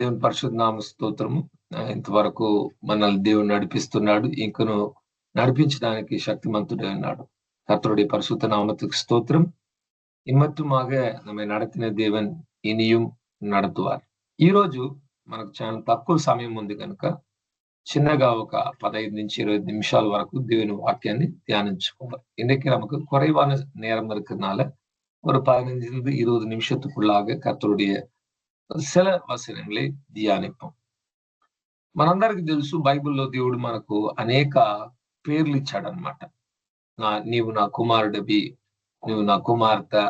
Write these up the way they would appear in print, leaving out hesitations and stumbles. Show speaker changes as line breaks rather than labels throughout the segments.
దేవుని పరిశుద్ధ నామ స్తోత్రము. ఇంతవరకు మనల్ని దేవుడు నడిపిస్తున్నాడు, ఇంకను நடிப்பிச்சడానికి சக்திமந்துடே ఉన్నాడు. கர்த்தருடைய பரிசுத்த நாமத்துக்கு ஸ்தோத்திரம். ఇమ్మత్తుమాగ நம்மை நடத்தின தேவன் இனியும் நடத்துவார். ఈ రోజు మనకు చాలా తక్కువ సమయం ఉంది కనుక చిన్నగా ఒక 15 నుంచి 20 నిమిషాల వరకు దేవుని వాక్యాన్ని தியானிச்சுக்கோங்க. இன்னைக்கு நமக்கு குறைவான நேரம் இருக்கிறதுனால ஒரு 15 இருந்து 20 நிமிஷத்துக்குள்ளாக கர்த்தருடைய சில వచనங்களை ధ్యానిద్దాం. మనందరికి తెలుసు బైబిల్లో దేవుడు మనకు అనేక పేర్లు ఇచ్చాడనమాట. నీవు నా కుమారుడివి, నీవు నా కుమార్తె,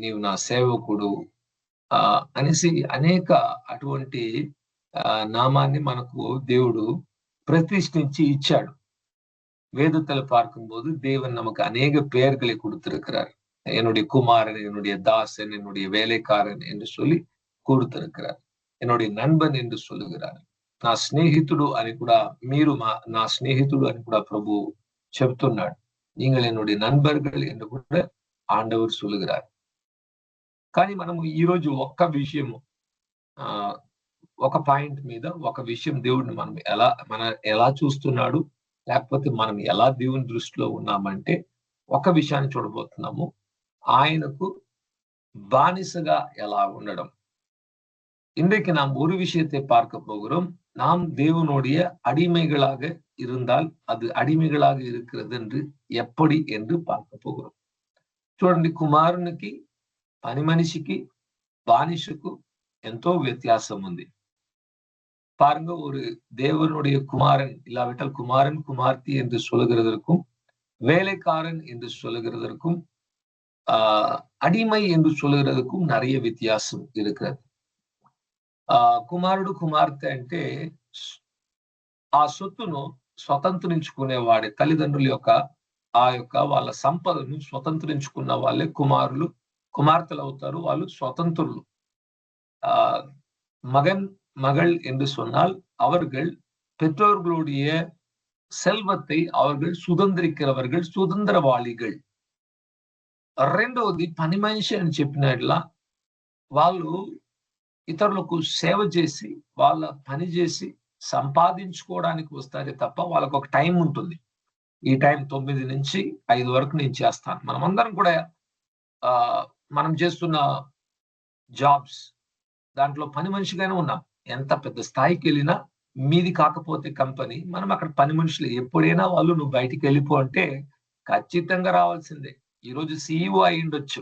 నీవు నా సేవకుడు అనేసి అనేక అటువంటి నామాన్ని మనకు దేవుడు பிரதிஷ்டிச்சு இச்சாடு. வேதத்துல பார்க்கும்போது தேவன் நமக்கு அநேக பெயர்களை கொடுத்திருக்கிறார். என்னுடைய குமாரன், என்னுடைய தாசன், என்னுடைய வேலைக்காரன் என்று சொல்லி கொடுத்திருக்கிறார். என்னுடைய நண்பன் என்று சொல்லுகிறார். నా స్నేహితుడు అని కూడా మీరు నా స్నేహితుడు అని కూడా ప్రభు చెబుతున్నాడు. நீங்கள் என்னுடைய நண்பர்கள் என்று కూడా ఆండవర్ சொல்லுகிறார். కానీ మనము ఈ రోజు ఒక్క విషయం ఒక పాయింట్ మీద ఒక విషయం దేవుడిని మనం ఎలా చూస్తున్నాడు, లేకపోతే మనం ఎలా దేవుని దృష్టిలో ఉన్నామంటే ఒక విషయాన్ని చూడబోతున్నాము. ఆయనకు బానిసగా ఎలా ఉండడం. இன்றைக்கு நாம் ஒரு விஷயத்தை பார்க்க போகிறோம். நாம் தேவனுடைய அடிமைகளாக இருந்தால் அது அடிமைகளாக இருக்கிறது என்று எப்படி என்று பார்க்க போகிறோம். చూడండి, కుమారునికి, పని మనిషికి, బానిసకు ఎంతో వ్యత్యాసం ఉంది. பாருங்க, ஒரு தேவனுடைய குமாரன் இல்லாவிட்டால் குமாரன் குமார்த்தி என்று சொல்லுகிறதற்கும், வேலைக்காரன் என்று சொல்லுகிறதற்கும், அடிமை என்று சொல்லுகிறதுக்கும் நிறைய வித்தியாசம் இருக்கிறது. కుమారుడు కుమార్తె అంటే ఆ సొత్తును స్వతంత్రించుకునేవాడే తల్లిదండ్రుల యొక్క వాళ్ళ సంపదను స్వతంత్రించుకున్న వాళ్ళే కుమారులు కుమార్తెలు అవుతారు. వాళ్ళు స్వతంత్రులు. மகன் மகள் என்று சொன்னால் அவர்கள் பெற்றோர்களுடைய செல்வத்தை அவர்கள் சுதந்திரிக்கிறவர்கள், சுதந்திரவாளிகள். రెండవది పని మనిషి అని చెప్పినట్లా వాళ్ళు ఇతరులకు సేవ చేసి వాళ్ళ పని చేసి సంపాదించుకోవడానికి వస్తారే తప్ప వాళ్ళకు ఒక టైం ఉంటుంది. ఈ టైం 9 నుంచి 5 వరకు నేను చేస్తాను. మనమందరం కూడా మనం చేస్తున్న జాబ్స్ దాంట్లో పని మనిషిగానే ఉన్నాం. ఎంత పెద్ద స్థాయికి వెళ్ళినా మీది కాకపోతే కంపెనీ, మనం అక్కడ పని మనుషులు. ఎప్పుడైనా వాళ్ళు నువ్వు బయటికి వెళ్ళిపో అంటే ఖచ్చితంగా రావాల్సిందే. ఈరోజు CEO అయి ఉండొచ్చు,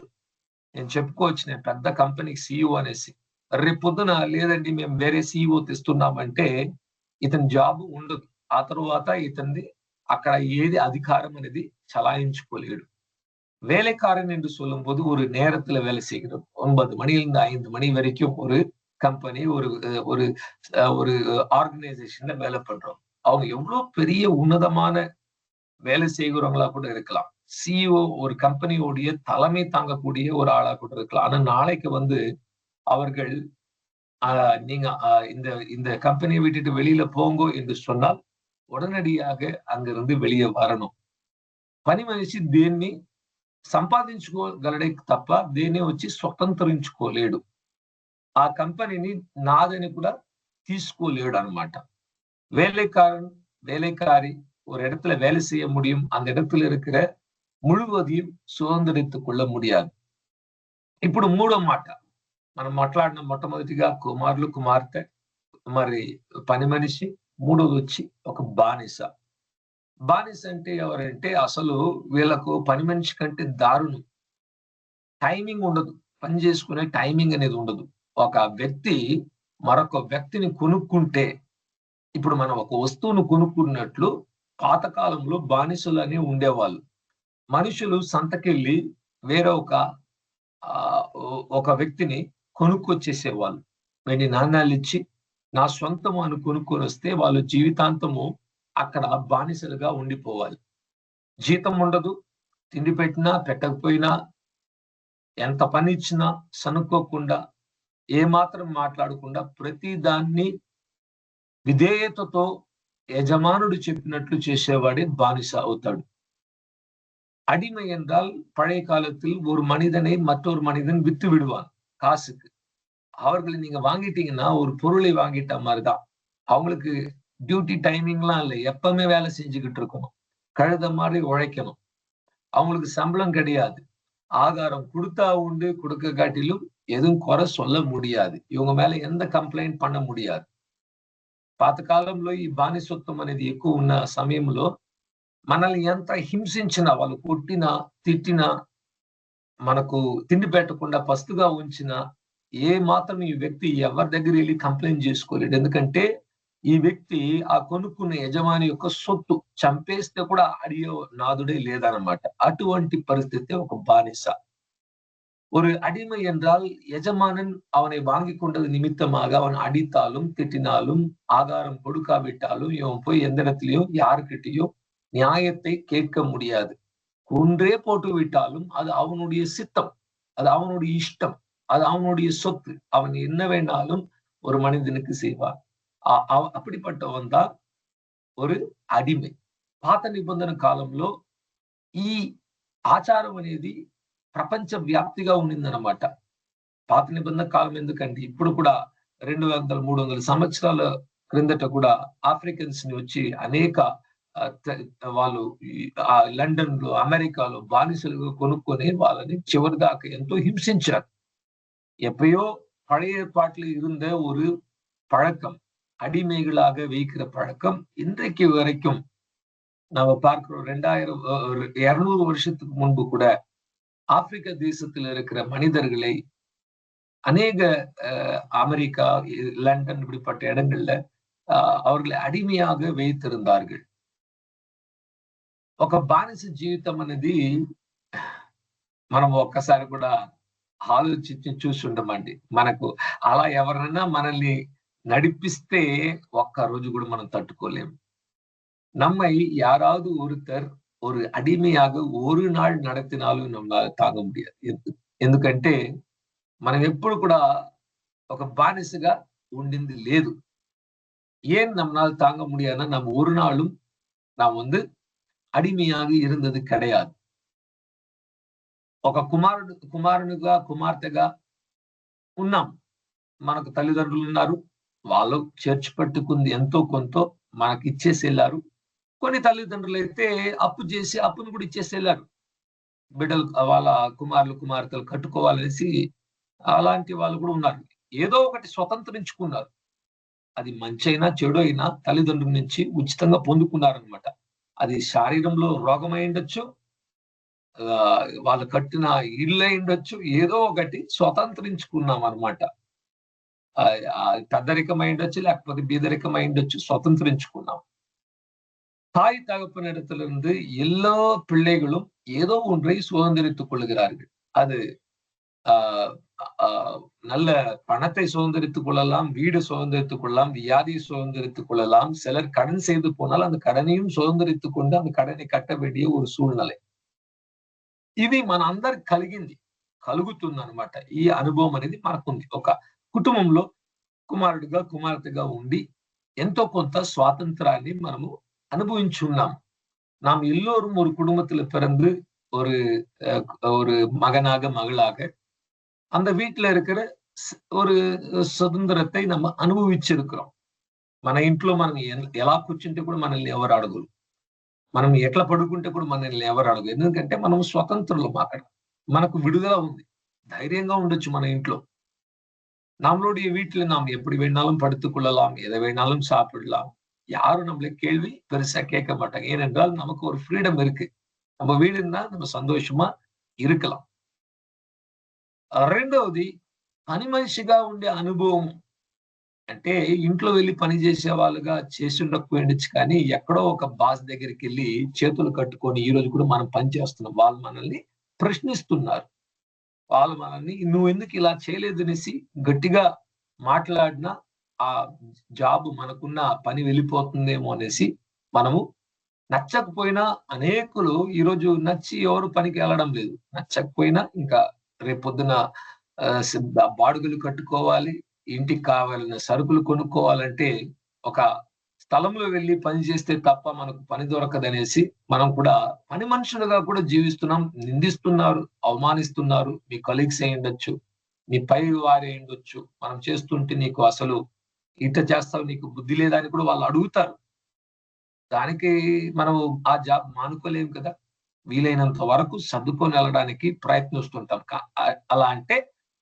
నేను చెప్పుకోవచ్చు నేను పెద్ద కంపెనీకి CEO అనేసి. రేపు పొద్దున లేదండి మేము వేరే CEO తెస్తున్నామంటే ఇతని జాబ్ ఉండదు. ఆ తర్వాత ఇతనిది అక్కడ ఏది అధికారం అనేది చలాయించుకోలేడు. வேலைக்காரன் என்று சொல்லும் போது ஒரு நேரத்துல வேலை செய்கிறோம். 9 மணியிலிருந்து 5 மணி வரைக்கும் ஒரு கம்பெனி, ஒரு ஆர்கனைசேஷன்ல வேலை பண்றோம். அவங்க எவ்வளவு பெரிய உன்னதமான வேலை செய்கிறவங்களா கூட இருக்கலாம். CEO ஒரு கம்பெனியோடைய தலைமை தாங்கக்கூடிய ஒரு ஆளா கூட இருக்கலாம். ஆனா நாளைக்கு வந்து அவர்கள் நீங்க இந்த கம்பெனியை விட்டுட்டு வெளியில போங்கோ என்று சொன்னால் ఉడనడియాగ అங்கிருந்து வெளியே வரணும். పని మనిషి దేన్ని సంపాదించుకోగలడే తప్ప దేన్ని వచ్చి స్వతంత్రించుకోలేడు. ఆ కంపెనీని నాదని కూడా తీసుకోలేడు అనమాట. வேலைக்காரி ஒரு இடத்துல வேலை செய்ய முடியும், அந்த இடத்துல இருக்கிற முழுவதையும் சுதந்திரித்துக் கொள்ள முடியாது. ఇప్పుడు మూడో మాట మనం మాట్లాడిన మొట్టమొదటిగా కుమారులు కుమార్తె, మరి పని మనిషి, మూడోది వచ్చి ఒక బానిస. బానిస అంటే ఎవరంటే అసలు వీళ్ళకు పని మనిషి కంటే దారుణం. టైమింగ్ ఉండదు, పని చేసుకునే టైమింగ్ అనేది ఉండదు. ఒక వ్యక్తి మరొక వ్యక్తిని కొనుక్కుంటే, ఇప్పుడు మనం ఒక వస్తువును కొనుక్కున్నట్లు పాతకాలంలో బానిసలు అని ఉండేవాళ్ళు. మనుషులు సంతకెళ్ళి వేరే ఒక వ్యక్తిని కొనుక్కొచ్చేసేవాళ్ళు. వెండి నాణ్యాలు ఇచ్చి నా సొంతము అని కొనుక్కొని వస్తే వాళ్ళు జీవితాంతము అక్కడ బానిసలుగా ఉండిపోవాలి. జీతం ఉండదు, తిండి పెట్టినా పెట్టకపోయినా, ఎంత పని ఇచ్చినా సనుక్కోకుండా, ఏమాత్రం మాట్లాడకుండా ప్రతి దాన్ని విధేయతతో యజమానుడు చెప్పినట్లు చేసేవాడే బానిస అవుతాడు. அடிமை என்றால் பழைய காலத்தில் ஒரு மனிதனை மற்றொரு மனிதன் வித்து விடுவான் காசுக்கு. அவர்கள் நீங்க வாங்கிட்டீங்கன்னா ஒரு பொருளை வாங்கிட்ட மாதிரிதான். அவங்களுக்கு டியூட்டி டைமிங்லாம் இல்லை. எப்பவுமே வேலை செஞ்சுக்கிட்டு இருக்கணும். கழுத மாதிரி உழைக்கணும். அவங்களுக்கு சம்பளம் கிடையாது. ஆகாரம் குடுத்தா உண்டு, குடுக்க காட்டிலும் எதுவும் குறை சொல்ல முடியாது. ఇవங்க மேல எந்த కంప్లెయింట్ பண்ண முடியாது. పాత కాలంలో ఈ బానిసత్వం అనేది ఎక్కువ ఉన్న సమయంలో మనల్ని ఎంత హింసించినా, వాళ్ళు కొట్టినా, తిట్టినా, మనకు తిండి పెట్టకుండా పస్తుగా ఉంచినా, ఏ మాత్రం ఈ వ్యక్తి ఎవరి దగ్గర వెళ్లి కంప్లెయింట్ చేసుకోలేడు. ఎందుకంటే ఈ వ్యక్తి ఆ కొనుక్కున్న యజమాని యొక్క సొత్తు. చంపేస్తే కూడా అడిగే నాదుడే లేదన్నమాట. అటువంటి పరిస్థితి ఒక బానిస. ஒரு அடிமை என்றால் எஜமானன் அவனை வாங்கிக் கொண்டது நிமித்தமாக அவன் அடித்தாலும், திட்டினாலும், ஆகாரம் கொடுக்காவிட்டாலும், இவன் போய் எந்த இடத்திலயும் யாருகிட்டயும் நியாயத்தை கேட்க முடியாது. கொன்றே போட்டு விட்டாலும் அது அவனுடைய சித்தம். அது அவனுடைய இஷ்டம். அது அவனுடைய சொத்து. அவன் என்ன வேணாலும் ஒரு மனிதனுக்கு செய்வான். அப்படிப்பட்டவன் தான் ஒரு అడిமை. పాత నిబంధన కాలంలో ఈ ఆచారం అనేది ప్రపంచ వ్యాప్తిగా ఉండిందన్నమాట. పాత నిబంధన కాలం ఎందుకంటే ఇప్పుడు కూడా 200, 300 సంవత్సరాల క్రిందట కూడా ఆఫ్రికన్స్ ని వచ్చి అనేక వాళ్ళు లండన్ లో, అమెరికాలో బానిసలుగా కొనుక్కొని వాళ్ళని చివరి దాకా ఎంతో హింసించారు. எப்பயோ பழைய ஏற்பாட்டில் இருந்த ஒரு பழக்கம், அடிமைகளாக வைக்கிற பழக்கம் இன்றைக்கு வரைக்கும் நாம பார்க்கிறோம். 200 வருஷத்துக்கு முன்பு கூட ஆப்பிரிக்க தேசத்தில் இருக்கிற மனிதர்களை அநேக அமெரிக்கா, லண்டன் இப்படிப்பட்ட இடங்கள்ல அவர்களை అడిமையாக வைத்திருந்தார்கள். ఒక బానిస జీవితం అనేది మనం ఒక్కసారి కూడా ఆలోచించి చూసుండమండి. మనకు అలా ఎవరైనా మనల్ని నడిపిస్తే ఒక్క రోజు కూడా మనం తట్టుకోలేము. நம்மை யாராவது ஒருத்தர் ஒரு అడిமையாக ஒரு నాள் నడతినాலும் நம்மளால తాగ முடியாது. ఎందుకంటే మనం ఎప్పుడు కూడా ఒక బానిసగా ఉండింది లేదు. ஏன் நம்மால் தாங்க முடியாதுன்னா நம்ம ஒரு நாளும் நாம் అడిமையாக இருந்தது கிடையாது. ఒక కుమారునిగా, కుమార్తెగా ఉన్నాం. మనకు తల్లిదండ్రులు ఉన్నారు. వాళ్ళు చేర్చి పట్టుకుంది ఎంతో కొంత మనకి ఇచ్చేసి వెళ్ళారు. కొన్ని తల్లిదండ్రులు అయితే అప్పు చేసి అప్పును కూడా ఇచ్చేసి వెళ్ళారు. బిడ్డలు వాళ్ళ కుమారులు, కుమార్తెలు కట్టుకోవాలనేసి అలాంటి వాళ్ళు కూడా ఉన్నారు. ఏదో ఒకటి స్వతంత్రించుకున్నారు. అది మంచైనా, చెడు అయినా తల్లిదండ్రుల నుంచి ఉచితంగా పొందుకున్నారనమాట. అది శరీరంలో రోగమై ఉండొచ్చు, వాళ్ళు కట్టిన ఇల్లు అయి ఉండొచ్చు, ఏదో ఒకటి స్వతంత్రించుకున్నాం అనమాట. పెద్దరికమై ఉండొచ్చు, లేకపోతే బీదరికమై ఉండొచ్చు, స్వతంత్రించుకున్నాం. தாய் தகப்பனிடத்திலிருந்து எல்லா பிள்ளைகளும் ஏதோ ஒன்றை சுதந்திரித்துக் கொள்கிறார்கள். அது நல்ல பணத்தை சுதந்திரித்துக் கொள்ளலாம், வீடு சுதந்திரித்துக் கொள்ளலாம், வியாதியை சுதந்திரித்துக் கொள்ளலாம். சிலர் கடன் செய்து போனால் அந்த கடனையும் சுதந்திரித்துக் கொண்டு அந்த கடனை கட்ட வேண்டிய ஒரு సూழ்நிலை. ఇది మనందరికి కలుగుతుందన్నమాట. ఈ అనుభవం అనేది మనకుంది. ఒక కుటుంబంలో కుమారుడిగా, కుమార్తెగా ఉండి ఎంతో కొంత స్వాతంత్రాన్ని మనము அனுபவிச்சுள்ளாம். நாம் எல்லோரும் ஒரு குடும்பத்துல பிறந்து ஒரு மகனாக, மகளாக அந்த வீட்டுல இருக்கிற ஒரு స్వతంత్రத்தை நம்ம అనుభవించిరుக்கிறோం. మన ఇంట్లో మనం ఎలా కూర్చుంటే కూడా మనల్ని ఎవరు అడగరు. మనం ఎట్లా పడుకుంటే కూడా మనల్ని ఎవరు అడగరు. ఎందుకంటే మనం స్వతంత్రులం అక్కడ. మనకు విడుదల ఉంది. தைரியంగా ఉండొచ్చు మన ఇంట్లో. நம்மளுடைய வீட்டுல நாம் எப்படி வேணாலும் படுத்துக் கொள்ளலாம், எதை வேணாலும் சாப்பிடலாம். யாரும் நம்மள கேள்வி பெருசா கேட்க மாட்டாங்க. ஏனென்றால் நமக்கு ஒரு ஃப்ரீடம் இருக்கு. நம்ம வீடுன்னா நம்ம సంతోషமா இருக்கலாம். రెండవది పని మనిషిగా ఉండే అనుభవం అంటే ఇంట్లో వెళ్లి పని చేసే వాళ్ళుగా చేసి ఉండకపోయిండొచ్చు, కానీ ఎక్కడో ఒక బాస్ దగ్గరికి వెళ్ళి చేతులు కట్టుకొని ఈ రోజు కూడా మనం పని చేస్తున్నాం. వాళ్ళు మనల్ని ప్రశ్నిస్తున్నారు. వాళ్ళు మనల్ని నువ్వెందుకు ఇలా చేయలేదనేసి గట్టిగా మాట్లాడినా ఆ జాబ్ మనకున్న పని వెళ్ళిపోతుందేమో అనేసి మనము నచ్చకపోయినా అనేకులు ఈరోజు నచ్చి ఎవరు పనికి వెళ్ళడం లేదు. నచ్చకపోయినా ఇంకా రేపొద్దున బాడుగలు కట్టుకోవాలి, ఇంటికి కావాలన్న సరుకులు కొనుక్కోవాలంటే ఒక స్థలంలో వెళ్లి పని చేస్తే తప్ప మనకు పని దొరకదనేసి మనం కూడా పని మనుషులుగా కూడా జీవిస్తున్నాం. నిందిస్తున్నారు, అవమానిస్తున్నారు. మీ కొలీగ్స్ అయి ఉండొచ్చు, మీ పై వారే ఉండొచ్చు. మనం చేస్తుంటే నీకు అసలు ఇట్ట చేస్తావు, నీకు బుద్ధి లేదా అని కూడా వాళ్ళు అడుగుతారు. దానికి మనం ఆ జాబ్ మానుకోలేము కదా! వీలైనంత వరకు సర్దుకొని వెళ్ళడానికి ప్రయత్నిస్తుంటాం. అలా అంటే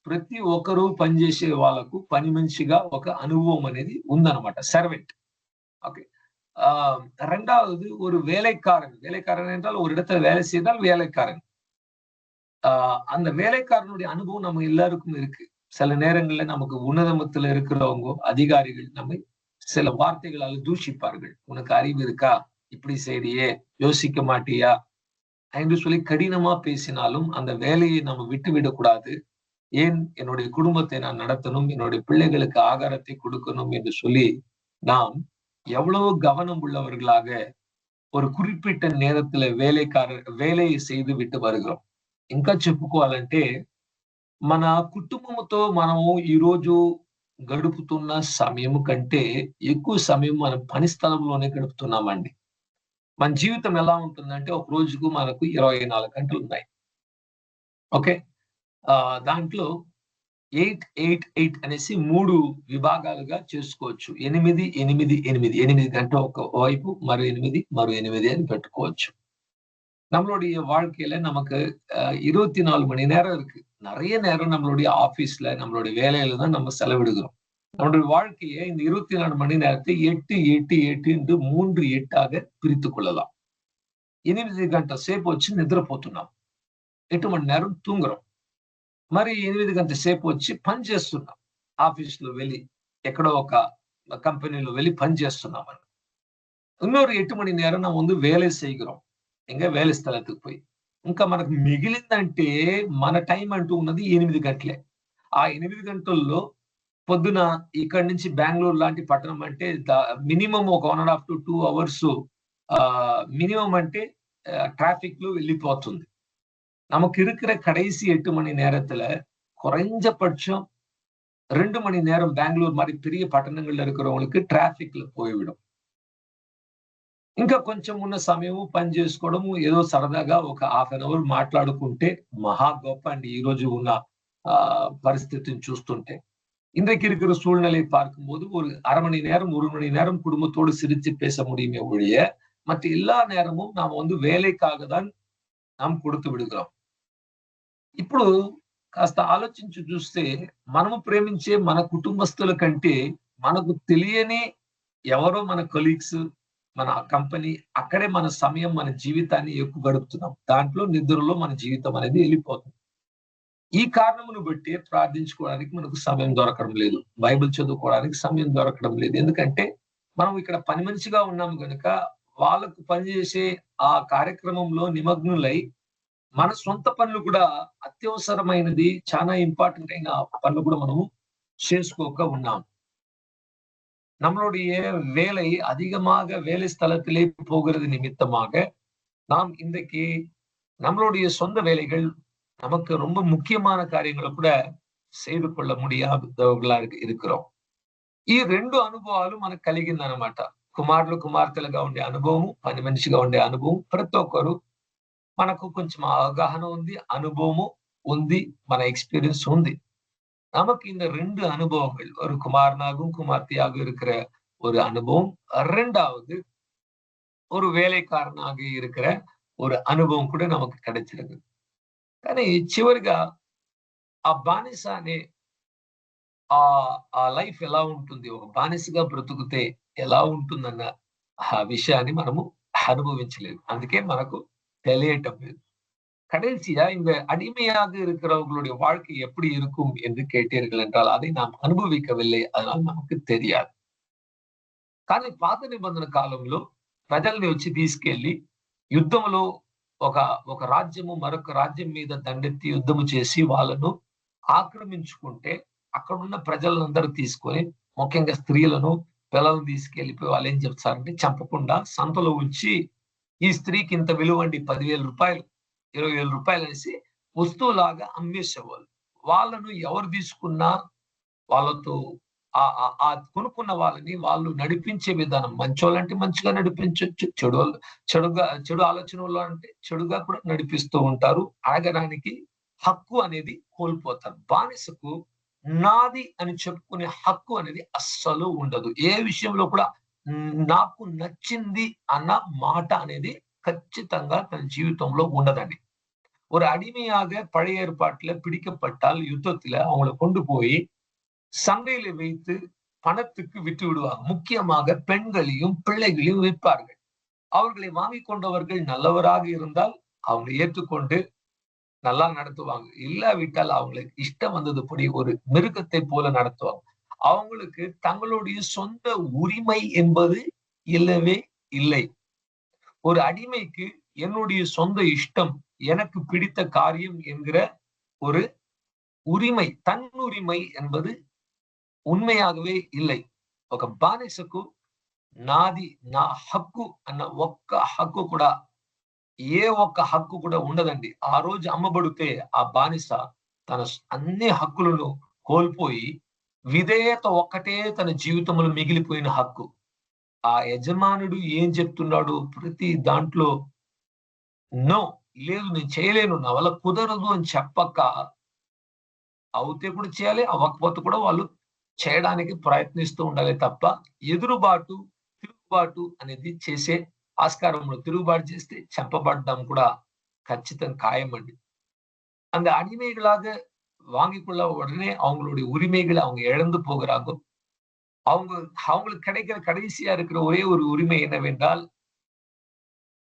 ప్రతి ఒక్కరు పనిచేసే వాళ్ళకు పని మనిషిగా ఒక అనుభవం అనేది ఉందన్నమాట. సర్వెంట్. ஓகே. ஆ 2வது ஒரு வேலைக்காரன். வேலைக்காரன் என்றால் ஒரு இடத்துல வேலை செய்தால் வேலைக்காரன். அந்த வேலைக்காரனுடைய அனுபவம் நம்ம எல்லாருக்கும் இருக்கு. சில நேரங்கள்ல நமக்கு உன்னதமத்துல இருக்கிறவங்க, அதிகாரிகள் நம்மை சில வார்த்தைகளால தூஷிப்பார்கள். "உனக்கு அறிவு இருக்கா? இப்படி செய்றியே, யோசிக்க மாட்டியா?" என்று சொல்லி கடினமா பேசினாலும் அந்த வேலையை நம்ம விட்டுவிடக் கூடாது. ஏன் என்னுடைய குடும்பத்தை நான் நடத்தணும், என்னுடைய பிள்ளைகளுக்கு ஆகாரத்தை கொடுக்கணும் என்று சொல்லி நாம் எவ்வளவு கவனம் உள்ளவர்களாக ஒரு குறிப்பிட்ட నేరத்துல వేலையை செய்து విட்டு வருகிறோం. ఇంకా చెప్పుకోవాలంటే మన కుటుంబంతో మనము ఈరోజు గడుపుతున్న సమయం కంటే ఎక్కువ సమయం మనం పని స్థలంలోనే గడుపుతున్నామండి. మన జీవితం ఎలా ఉంటుందంటే ఒక రోజుకు మనకు 24 గంటలున్నాయి. ఓకే. దాంట్లో 8, 8, 8 అనేసి 3 విభాగాలుగా చేసుకోవచ్చు. 8, 8, 8. 8 గంటలు ఒక వైపు, మరో 8, మరో 8 అని పెట్టుకోవచ్చు. நம்மளுடைய வாழ்க்கையில நமக்கு 24 மணி நேரம் இருக்கு. நெறைய நேரம் நம்மளுடைய ஆபீஸ்ல, நம்மளுடைய வேலையில தான் நம்ம செலவிடுகிறோம். நம்முடைய வாழ்க்கைய இந்த 24 மணி நேரத்தை 8, 8, 8 என்று 3, 8 பிரித்துக் கொள்ளலாம். 8 గంటల సేపు వచ్చి నిద్రపోతున్నాం. 8 మణి నేరం తూంగుறோம். మరి 8 గంటల సేపు వచ్చి పని చేస్తున్నాం. ఆఫీస్‌లో వెళ్లి, ఎక్కడో ఒక కంపెనీలో వెళ్లి పని చేస్తున్నామని. இன்னொரு 8 மணி நேரம் நம்ம வந்து வேலை செய்கிறோம். எங்க வேலை స్థలத்துக்கு போய். ఇంకా మనకు మిగిలిందంటే మన టైం అంటూ ఉన్నది 8 గంటలే. ఆ 8 గంటల్లో పొద్దున ఇక్కడి నుంచి బెంగుళూరు లాంటి పట్టణం అంటే మినిమమ్ ఒక 1 ½ టు 2 అవర్స్ மினிமம் అంటే டிராபிக்ல வெளிப்போతుంది. நமக்கு இருக்கிற கடைசி 8 மணி நேரத்துல குறைஞ்சபட்சம் 2 மணி நேரம் பெங்களூர் மாதிரி பெரிய పట్టణங்கள்ல இருக்கிறவங்களுக்கு ట్రాఫిక్‌లో పోయివిடும். ఇంకా కొంచెం ఉన్న సమయము పని చేసుకోవడము, ఏదో సరదాగా ఒక హాఫ్ అన్ అవర్ మాట్లాడుకుంటే మహా గొప్ప అండి ఈ రోజు ఉన్న పరిస్థితిని చూస్తుంటే. இன்றைக்கு இருக்கிற சூழ்நிலை பார்க்கும்போது ஒரு 1/2 மணி நேரம், 1 மணி நேரம் குடும்பத்தோடு சிரிச்சு பேச முடியுமே ஒழிய, மற்ற எல்லா நேரமும் நாம வந்து வேலைக்காக தான் நாம் கொடுத்து విడుகிறோம். ఇప్పుడు కాస్త ఆలోచించి చూస్తే మనము ప్రేమించే మన కుటుంబస్తుల కంటే మనకు తెలియని ఎవరో మన కొలీగ్స్, మన కంపెనీ అక్కడే మన సమయం, మన జీవితాన్ని ఎక్కువ గడుపుతున్నాం. దాంట్లో నిద్రలో మన జీవితం అనేది వెళ్ళిపోతుంది. ఈ కారణమును బట్టి ప్రార్థించుకోవడానికి మనకు సమయం దొరకడం లేదు. బైబిల్ చదువుకోవడానికి సమయం దొరకడం లేదు. ఎందుకంటే మనం ఇక్కడ పని మనిషిగా ఉన్నాము గనుక వాళ్ళకు పనిచేసే ఆ కార్యక్రమంలో నిమగ్నులై మన సొంత పనులు కూడా అత్యవసరమైనది, చాలా ఇంపార్టెంట్ అయిన పనులు కూడా మనము చేసుకోక ఉన్నాం. நம்மளுடைய வேலை அதிகமாக வேலை ஸ்தலத்திலே போகிறது நிமித்தமாக நாம் இன்றைக்கு நம்மளுடைய சொந்த வேலைகள், நமக்கு ரொம்ப ముఖ్యமான కార్యங்களை కూడా செய்து கொள்ள முடியாதவர்களா இருக்கிறோம். ఈ 2 అనుభవాలు మనకు కలిగిందన్నమాట. కుమారులు కుమార్తెలుగా ఉండే అనుభవం, పని మనిషిగా ఉండే అనుభవం. ప్రతి ఒక్కరు మనకు కొంచెం అవగాహన ఉంది, అనుభవము ఉంది, మన எக்ஸ்பீரியன்ஸ் ఉంది. நமக்கு இந்த 2 அனுபவங்கள், ஒரு குமாரனாகவும் குமார்த்தியாகவும் இருக்கிற ஒரு அனுபவம், 2வது ஒரு వేலைకారనాக இருக்கிற ஒரு అనుభవం కూడా நமக்கு கிடைச்சிருக்கு. కానీ చివరిగా ఆ బానిస అనే ఆ లైఫ్ ఎలా ఉంటుంది, ఒక బానిసగా బ్రతుకుతే ఎలా ఉంటుందన్న ఆ విషయాన్ని మనము అనుభవించలేదు. అందుకే మనకు తెలియటం లేదు. கடைசியா இந்த அடிமையாக இருக்கிறவர்களுடைய வாழ்க்கை எப்படி இருக்கும் என்று கேட்டீர்கள் என்றால் அதை நாம் అనుభవిக்கவில்லை, அதனால் நமக்கு தெரியாது. కానీ పాత నిబంధన కాలంలో ప్రజల్ని వచ్చి తీసుకెళ్లి యుద్ధంలో ఒక రాజ్యము మరొక రాజ్యం మీద దండెత్తి యుద్ధము చేసి వాళ్ళను ఆక్రమించుకుంటే అక్కడున్న ప్రజలందరూ తీసుకొని, ముఖ్యంగా స్త్రీలను, పిల్లలను తీసుకెళ్లిపోయి వాళ్ళు ఏం చెప్తారంటే చంపకుండా సంతలో ఉంచి ఈ స్త్రీకి ఇంత విలువండి, 10,000 రూపాయలు, 20,000 రూపాయలు అనేసి వస్తువులాగా అమ్మేసేవాళ్ళు. వాళ్ళను ఎవరు తీసుకున్నా వాళ్ళతో కొనుక్కున్న వాళ్ళని వాళ్ళు నడిపించే విధానం, మంచోళ్ళంటే మంచిగా నడిపించొచ్చు, చెడు ఆలోచన అంటే చెడుగా కూడా నడిపిస్తూ ఉంటారు. అడగడానికి హక్కు అనేది కోల్పోతారు. బానిసకు నాది అని చెప్పుకునే హక్కు అనేది అస్సలు ఉండదు. ఏ విషయంలో కూడా నాకు నచ్చింది అన్న మాట అనేది ఖచ్చితంగా తన జీవితంలో ఉండదండి. ஒரு அடிமையாக பழைய ஏற்பாட்டுல பிடிக்கப்பட்டால் யுத்தத்துல அவங்கள கொண்டு போய் சந்தையில வைத்து பணத்துக்கு விட்டு விடுவாங்க. முக்கியமாக பெண்களையும் பிள்ளைகளையும் விற்பார்கள். அவர்களை வாங்கிக் கொண்டவர்கள் நல்லவராக இருந்தால் அவங்க ஏற்றுக்கொண்டு நல்லா நடத்துவாங்க. இல்லாவிட்டால் அவங்களுக்கு இஷ்டம் வந்ததுபடி ஒரு மிருகத்தை போல நடத்துவாங்க. அவங்களுக்கு தங்களுடைய சொந்த உரிமை என்பது இல்லவே இல்லை. ஒரு அடிமைக்கு என்னுடைய சொந்த இஷ்டம், எனக்கு பிடித்த காரியம் என்கிற ஒரு ఉరిమై తన్నురిమై என்பது ఉన్మయాగవే ఇల్లై. ఒక బానిసకు నాది నా హక్కు అన్న ఒక్క హక్కు కూడా ఏ ఒక్క హక్కు కూడా ఉండదండి. ఆ రోజు అమ్మబడితే ఆ బానిస తన అన్ని హక్కులను కోల్పోయి విధేయత ఒక్కటే తన జీవితంలో మిగిలిపోయిన హక్కు. ఆ యజమానుడు ఏం చెప్తున్నాడు ప్రతి దాంట్లో నో, లేదు నేను చేయలేను, నా వల్ల కుదరదు అని చెప్పక అవుతే కూడా చేయాలి, అవ్వకపోతే కూడా వాళ్ళు చేయడానికి ప్రయత్నిస్తూ ఉండాలి తప్ప ఎదురుబాటు, తిరుగుబాటు అనేది చేసే ஆஸ்காரம் తిరుగుబాటు చేస్తే చంపబడడం కూడా ఖచ్చితంగా ఖాయమండి. அந்த அடிமைகளாக வாங்கிக் கொள்ள உடனே அவங்களுடைய உரிமைகளை அவங்க இழந்து போகிறாங்க. அவங்க அவங்களுக்கு கிடைக்கிற கடைசியா இருக்கிற ஒரே ஒரு உரிமை என்னவென்றால்,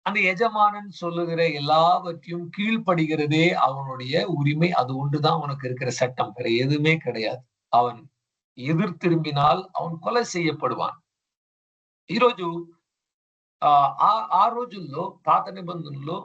அந்த எஜமானன் சொல்லுகிற எல்லாவற்றையும் கீழ்ப்படுகிறதே அவனுடைய உரிமை. அது ஒன்றுதான் அவனுக்கு இருக்கிற சட்டம். வேற எதுவுமே கிடையாது. அவன் ఎదురు తిరిగిனால் அவன் కొலை చేయబడువాన్. ఈరోజు ఆ రోజుల్లో పాత నిబంధనలో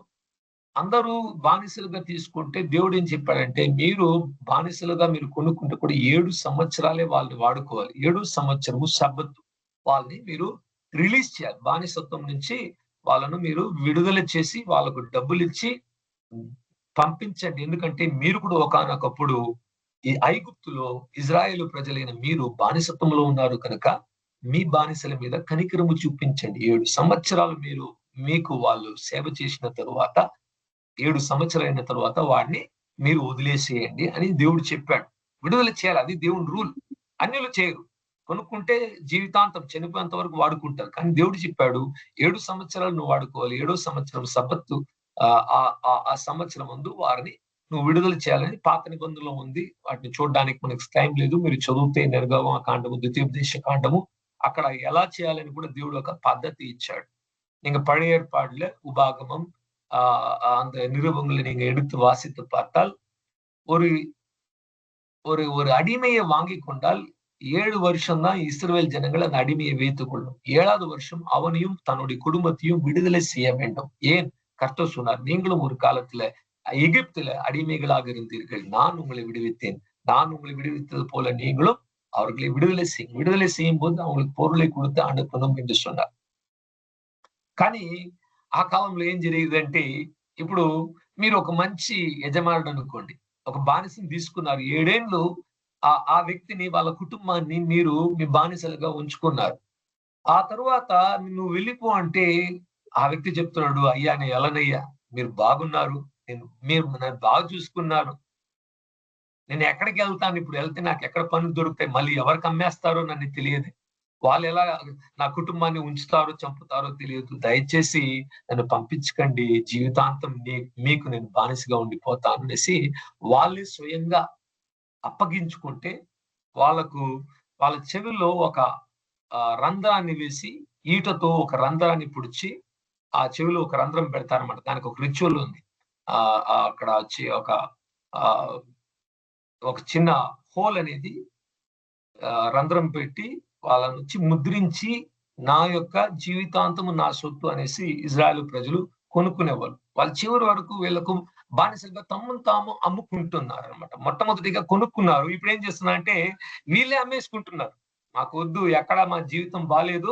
అందరూ బానిసలుగా తీసుకుంటే దేవుడు ఏం చెప్పాడంటే, మీరు బానిసలుగా మీరు కొనుక్కుంటే కూడా 7 సంవత్సరాలే వాళ్ళని వాడుకోవాలి. 7 సంవత్సరము సబ్బతు వాళ్ళని మీరు రిలీజ్ చేయాలి. బానిసత్వం నుంచి వాళ్ళను మీరు విడుదల చేసి వాళ్ళకు డబ్బులిచ్చి పంపించండి. ఎందుకంటే మీరు కూడా ఒకానొకప్పుడు ఈ ఐగుప్తులో ఇజ్రాయేలు ప్రజలైన మీరు బానిసత్వంలో ఉన్నారు కనుక మీ బానిసల మీద కనికరము చూపించండి. 7 సంవత్సరాలు మీకు వాళ్ళు సేవ చేసిన తరువాత 7 సంవత్సరాలైన తరువాత వాడిని మీరు వదిలేసేయండి అని దేవుడు చెప్పాడు. విడుదల చేయాలి. అది దేవుని రూల్. అన్యులు చేయరు. కొనుక్కుంటే జీవితాంతం చనిపోయేంత వరకు వాడుకుంటారు. కానీ దేవుడు చెప్పాడు 7 సంవత్సరాలు నువ్వు వాడుకోవాలి. 7వ సంవత్సరం సబ్బతు ఆ సంవత్సరం ముందు వారిని నువ్వు విడుదల చేయాలని పాత నిబంధనలో ఉంది. వాటిని చూడడానికి మనకు టైం లేదు. మీరు చదివితే నిర్గమకాండము, ద్వితీయోపదేశ కాండము అక్కడ ఎలా చేయాలని కూడా దేవుడు ఒక పద్ధతి ఇచ్చాడు. நீங்க பழைய ஏற்பாடுல உபாகமம் அந்த நிருபங்களை நீங்க எடுத்து வாசித்து பார்த்தால் ஒரு ஒரு ஒரு அடிமையை வாங்கிக் கொண்டால் 7 வருஷம் தான் இஸ்ரவேல் ஜனங்கள் அந்த அடிமையை வைத்துக் கொள்ளும். 7வது வருஷம் அவனையும் தன்னுடைய குடும்பத்தையும் விடுதலை செய்ய வேண்டும். ஏன்? கர்த்தர் சொன்னார், நீங்களும் ஒரு காலத்துல எகிப்துல அடிமைகளாக இருந்தீர்கள், நான் உங்களை விடுவித்தேன். நான் உங்களை விடுவித்தது போல நீங்களும் அவர்களை விடுதலை செய்யும். விடுதலை செய்யும் போது அவங்களுக்கு பொருளை கொடுத்து అனுப்பணும் என்று சொன்னார். కానీ ఆ కాలంలో ఏం జరిగేదంటే, ఇప్పుడు మీరు ఒక మంచి యజమానుడు అనుకోండి. ఒక బానిసని తీసుకున్నారు. 7 ఏళ్ళు ఆ వ్యక్తిని, వాళ్ళ కుటుంబాన్ని మీరు మీ బానిసలుగా ఉంచుకున్నారు. ఆ తరువాత నువ్వు వెళ్ళిపో అంటే ఆ వ్యక్తి చెప్తున్నాడు, అయ్యా నేను ఎలానయ్యా, మీరు బాగున్నారు, మీరు నన్ను బాగా చూసుకున్నారు, నేను ఎక్కడికి వెళ్తాను, ఇప్పుడు వెళ్తే నాకు ఎక్కడ పనులు దొరుకుతాయి, మళ్ళీ ఎవరికి అమ్మేస్తారో నన్ను తెలియదు, వాళ్ళు ఎలా నా కుటుంబాన్ని ఉంచుతారో చంపుతారో తెలియదు, దయచేసి నన్ను పంపించకండి, జీవితాంతం మీకు నేను బానిసగా ఉండిపోతాను అనేసి వాళ్ళే స్వయంగా అప్పగించుకుంటే వాళ్ళ చెవిలో ఒక రంధ్రాన్ని వేసి ఈటతో ఒక రంధ్రాన్ని పుడిచి ఆ చెవిలో ఒక రంధ్రం పెడతారన్నమాట. దానికి ఒక రిచువల్ ఉంది. అక్కడ వచ్చి ఒక చిన్న హోల్ అనేది రంధ్రం పెట్టి వాళ్ళ నుంచి ముద్రించి నా యొక్క జీవితాంతము నా సొత్తు అనేసి ఇజ్రాయేలు ప్రజలు కొనుక్కునేవాళ్ళు. వాళ్ళ చివరి వరకు వీళ్ళకు బానిసలుగా తమ్మును తాము అమ్ముకుంటున్నారు అనమాట. మొట్టమొదటిగా కొనుక్కున్నారు. ఇప్పుడు ఏం చేస్తున్నారంటే వీళ్ళే అమ్మేసుకుంటున్నారు. మాకు వద్దు, ఎక్కడ మా జీవితం బాలేదు,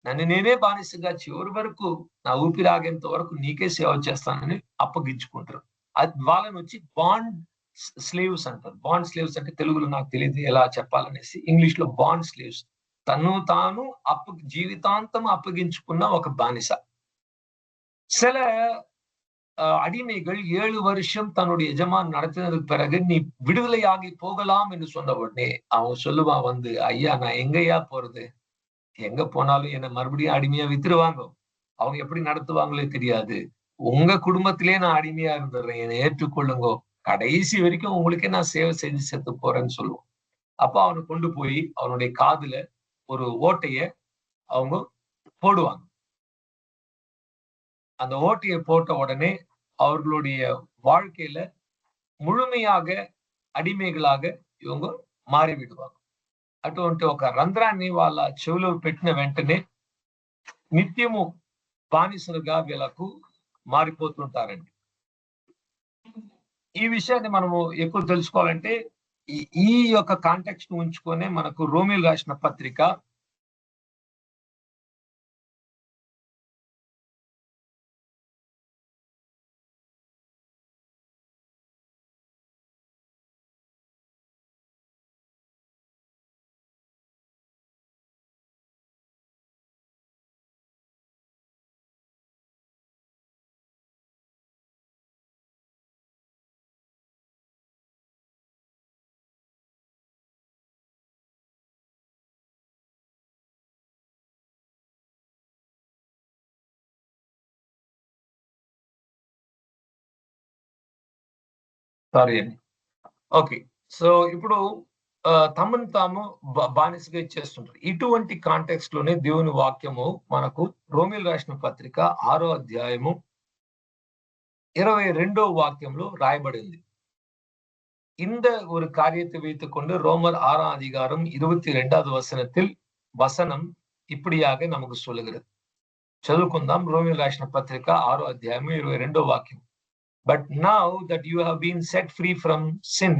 నన్ను నేనే బానిసగా చివరి వరకు నా ఊపిరాగేంత వరకు నీకే సేవ చేస్తానని అప్పగించుకుంటారు. అది వాళ్ళని వచ్చి బాండ్ స్లేవ్స్ అంటారు. బాండ్ స్లేవ్స్ అంటే తెలుగులో నాకు తెలియదు ఎలా చెప్పాలనేసి, ఇంగ్లీష్ లో బాండ్ స్లేవ్స్. తను తాను జీవితాంతం అప్పగించుకున్న ఒక బానిస. சில அடிமைகள் 7 வருஷம் தன்னுடைய எஜமான் நடத்தினதுக்கு பிறகு நீ விடுதலையாகி போகலாம் என்று சொன்ன உடனே அவன் சொல்லுவான் வந்து, ஐயா நான் எங்கய்யா போறது? எங்க போனாலும் என்ன மறுபடியும் அடிமையா வித்துருவாங்க. அவங்க எப்படி நடத்துவாங்களோ தெரியாது. உங்க குடும்பத்திலேயே நான் அடிமையா இருந்துடுறேன். என்னை ஏற்றுக்கொள்ளுங்கோ. கடைசி வரைக்கும் உங்களுக்கே நான் சேவை செஞ்சு செத்து போறேன்னு சொல்லுவோம். அப்ப அவனை கொண்டு போய் அவனுடைய காதுல ஒரு ஓட்டைய அவங்க போடுவாங்க. அந்த ஓட்டையை போட்ட உடனே அவர்களுடைய வாழ்க்கையில ముழுமையாக అడిమేగలాగ ఇవొంగ మారివిడువారు. అటువంటి ఒక రంధ్రాన్ని వాళ్ళ చెవిలో పెట్టిన వెంటనే నిత్యము బానిసలుగా వీళ్ళకు మారిపోతుంటారండి. ఈ విషయాన్ని మనము ఎక్కువ తెలుసుకోవాలంటే ఈ యొక్క కాంటెక్స్ట్ ఉంచుకొనే మనకు రోమీయులు రాసిన పత్రిక 'సారీ' అండి. ఓకే. సో, ఇప్పుడు తమను తాము బానిసగా ఇచ్చేస్తుంటారు. ఇటువంటి కాంటెక్స్ట్ లోనే దేవుని వాక్యము మనకు రోమీయులు రాసిన పత్రిక 6వ అధ్యాయము 22వ వాక్యంలో రాయబడింది. இந்த ஒரு காரியத்தை வைத்துக்கொண்டு ரோமர் 6ஆம் அதிகாரம் 22வது வசனம் இப்படியாக நமக்கு சொல்லுகிறது. చదువుకుందాం. రోమీయులు రాసిన పత్రిక 6వ అధ్యాయము 22వ వాక్యం. But now that you have been set free from sin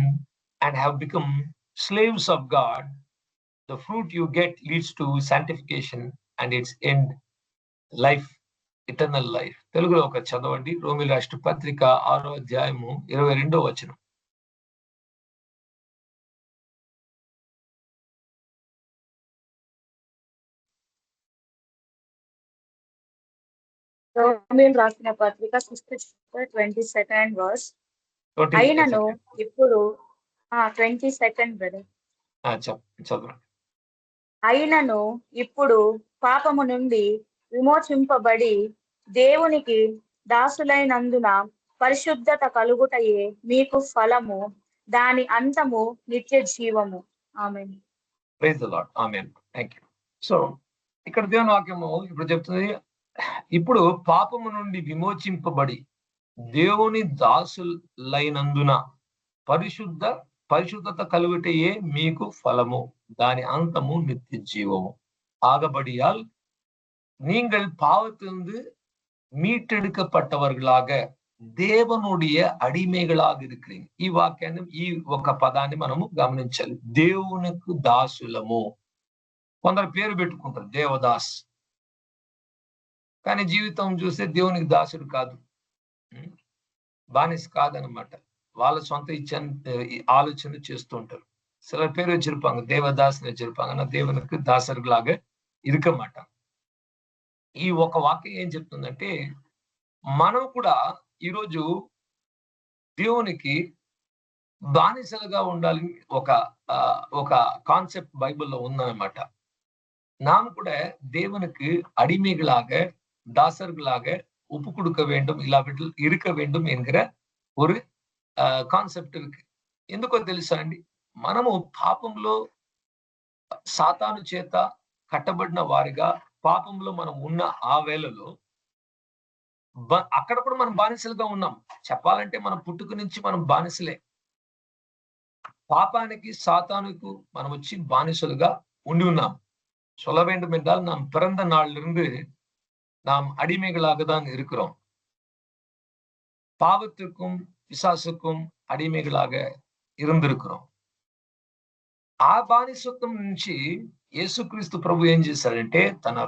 and have become slaves of God, the fruit you get leads to sanctification and its end, life, eternal life. తెలుగులో ఒక చదవండి. రోమీయులు రాసిన పత్రిక 6వ అధ్యాయము 22వ వచనం.
రోమీయులు రాసిన పత్రిక 22nd verse. అయినను ఇప్పుడు 22nd brother.
చదవండి.
అయినను ఇప్పుడు పాపము నుండి విమోచింపబడి దేవునికి దాసులైనందున పరిశుద్ధత కలుగుటయే మీకు ఫలము, దాని అంతము నిత్య జీవము. Amen.
Praise the lord. Amen. Thank you. So ఇక్కడ దేవుని వాక్యము ఇప్పుడు చెప్తుంది, ఇప్పుడు పాపము నుండి విమోచింపబడి దేవుని దాసులైనందున పరిశుద్ధత కలుగుటయే మీకు ఫలము, దాని అంతము நித்திய ஜீவமும். ஆகபடியால் நீங்கள் பாவத்திலிருந்து மீட்டெடுக்கப்பட்டவர்களாக దేవునుడియ అడిమేగలాగ இருக்கிறீங்க. ఈ వాక్యాన్ని, ఈ ఒక పదాన్ని మనము గమనించాలి. దేవునికి దాసులము. కొందరు పేరు పెట్టుకుంటారు దేవదాస్, కానీ జీవితం చూస్తే దేవునికి దాసుడు కాదు, బానిస కాదనమాట. వాళ్ళ సొంత ఆలోచన చేస్తూ ఉంటారు. சில பேர் வச்சிருப்பாங்க, தேவதாஸ் வச்சிருப்பாங்க. ஆனா దేవునికి దాసరులాగా ఇరుకమాట. ఈ ఒక వాక్యం ఏం చెప్తుందంటే, మనం కూడా ఈరోజు దేవునికి బానిసలుగా ఉండాలి. ఒక కాన్సెప్ట్ బైబిల్లో ఉందన్నమాట. நாம் கூட தேவனுக்கு அடிமைகளாக, தாசர்களாக ஒப்பு கொடுக்க வேண்டும், இல்லாவிட்டில் இருக்க வேண்டும் என்கிற ஒரு కాన్సెప్ట్ ఇருக்கு. ఎందుకో తెలుసా అండి, మనము పాపంలో సాతాను చేత కట్టబడిన వారిగా పాపంలో మనం ఉన్న ఆ వేళలో అక్కడ కూడా మనం బానిసలుగా ఉన్నాం. చెప్పాలంటే మనం పుట్టుక నుంచి మనం బానిసలే. పాపానికి, సాతానుకు మనం వచ్చి బానిసలుగా ఉండి ఉన్నాం. சொல்ல வேண்டும் என்றால், நாம் பிறந்த நாளிலிருந்து நாம் அடிமைகளாக தான் இருக்கிறோம். పాపத்திற்கும் పిశాసుக்கும் అడిమేగలాగ இருந்திருக்கிறோம். ఆ బానిసత్వం నుంచి యేసుక్రీస్తు ప్రభు ఏం చేశాడంటే, తన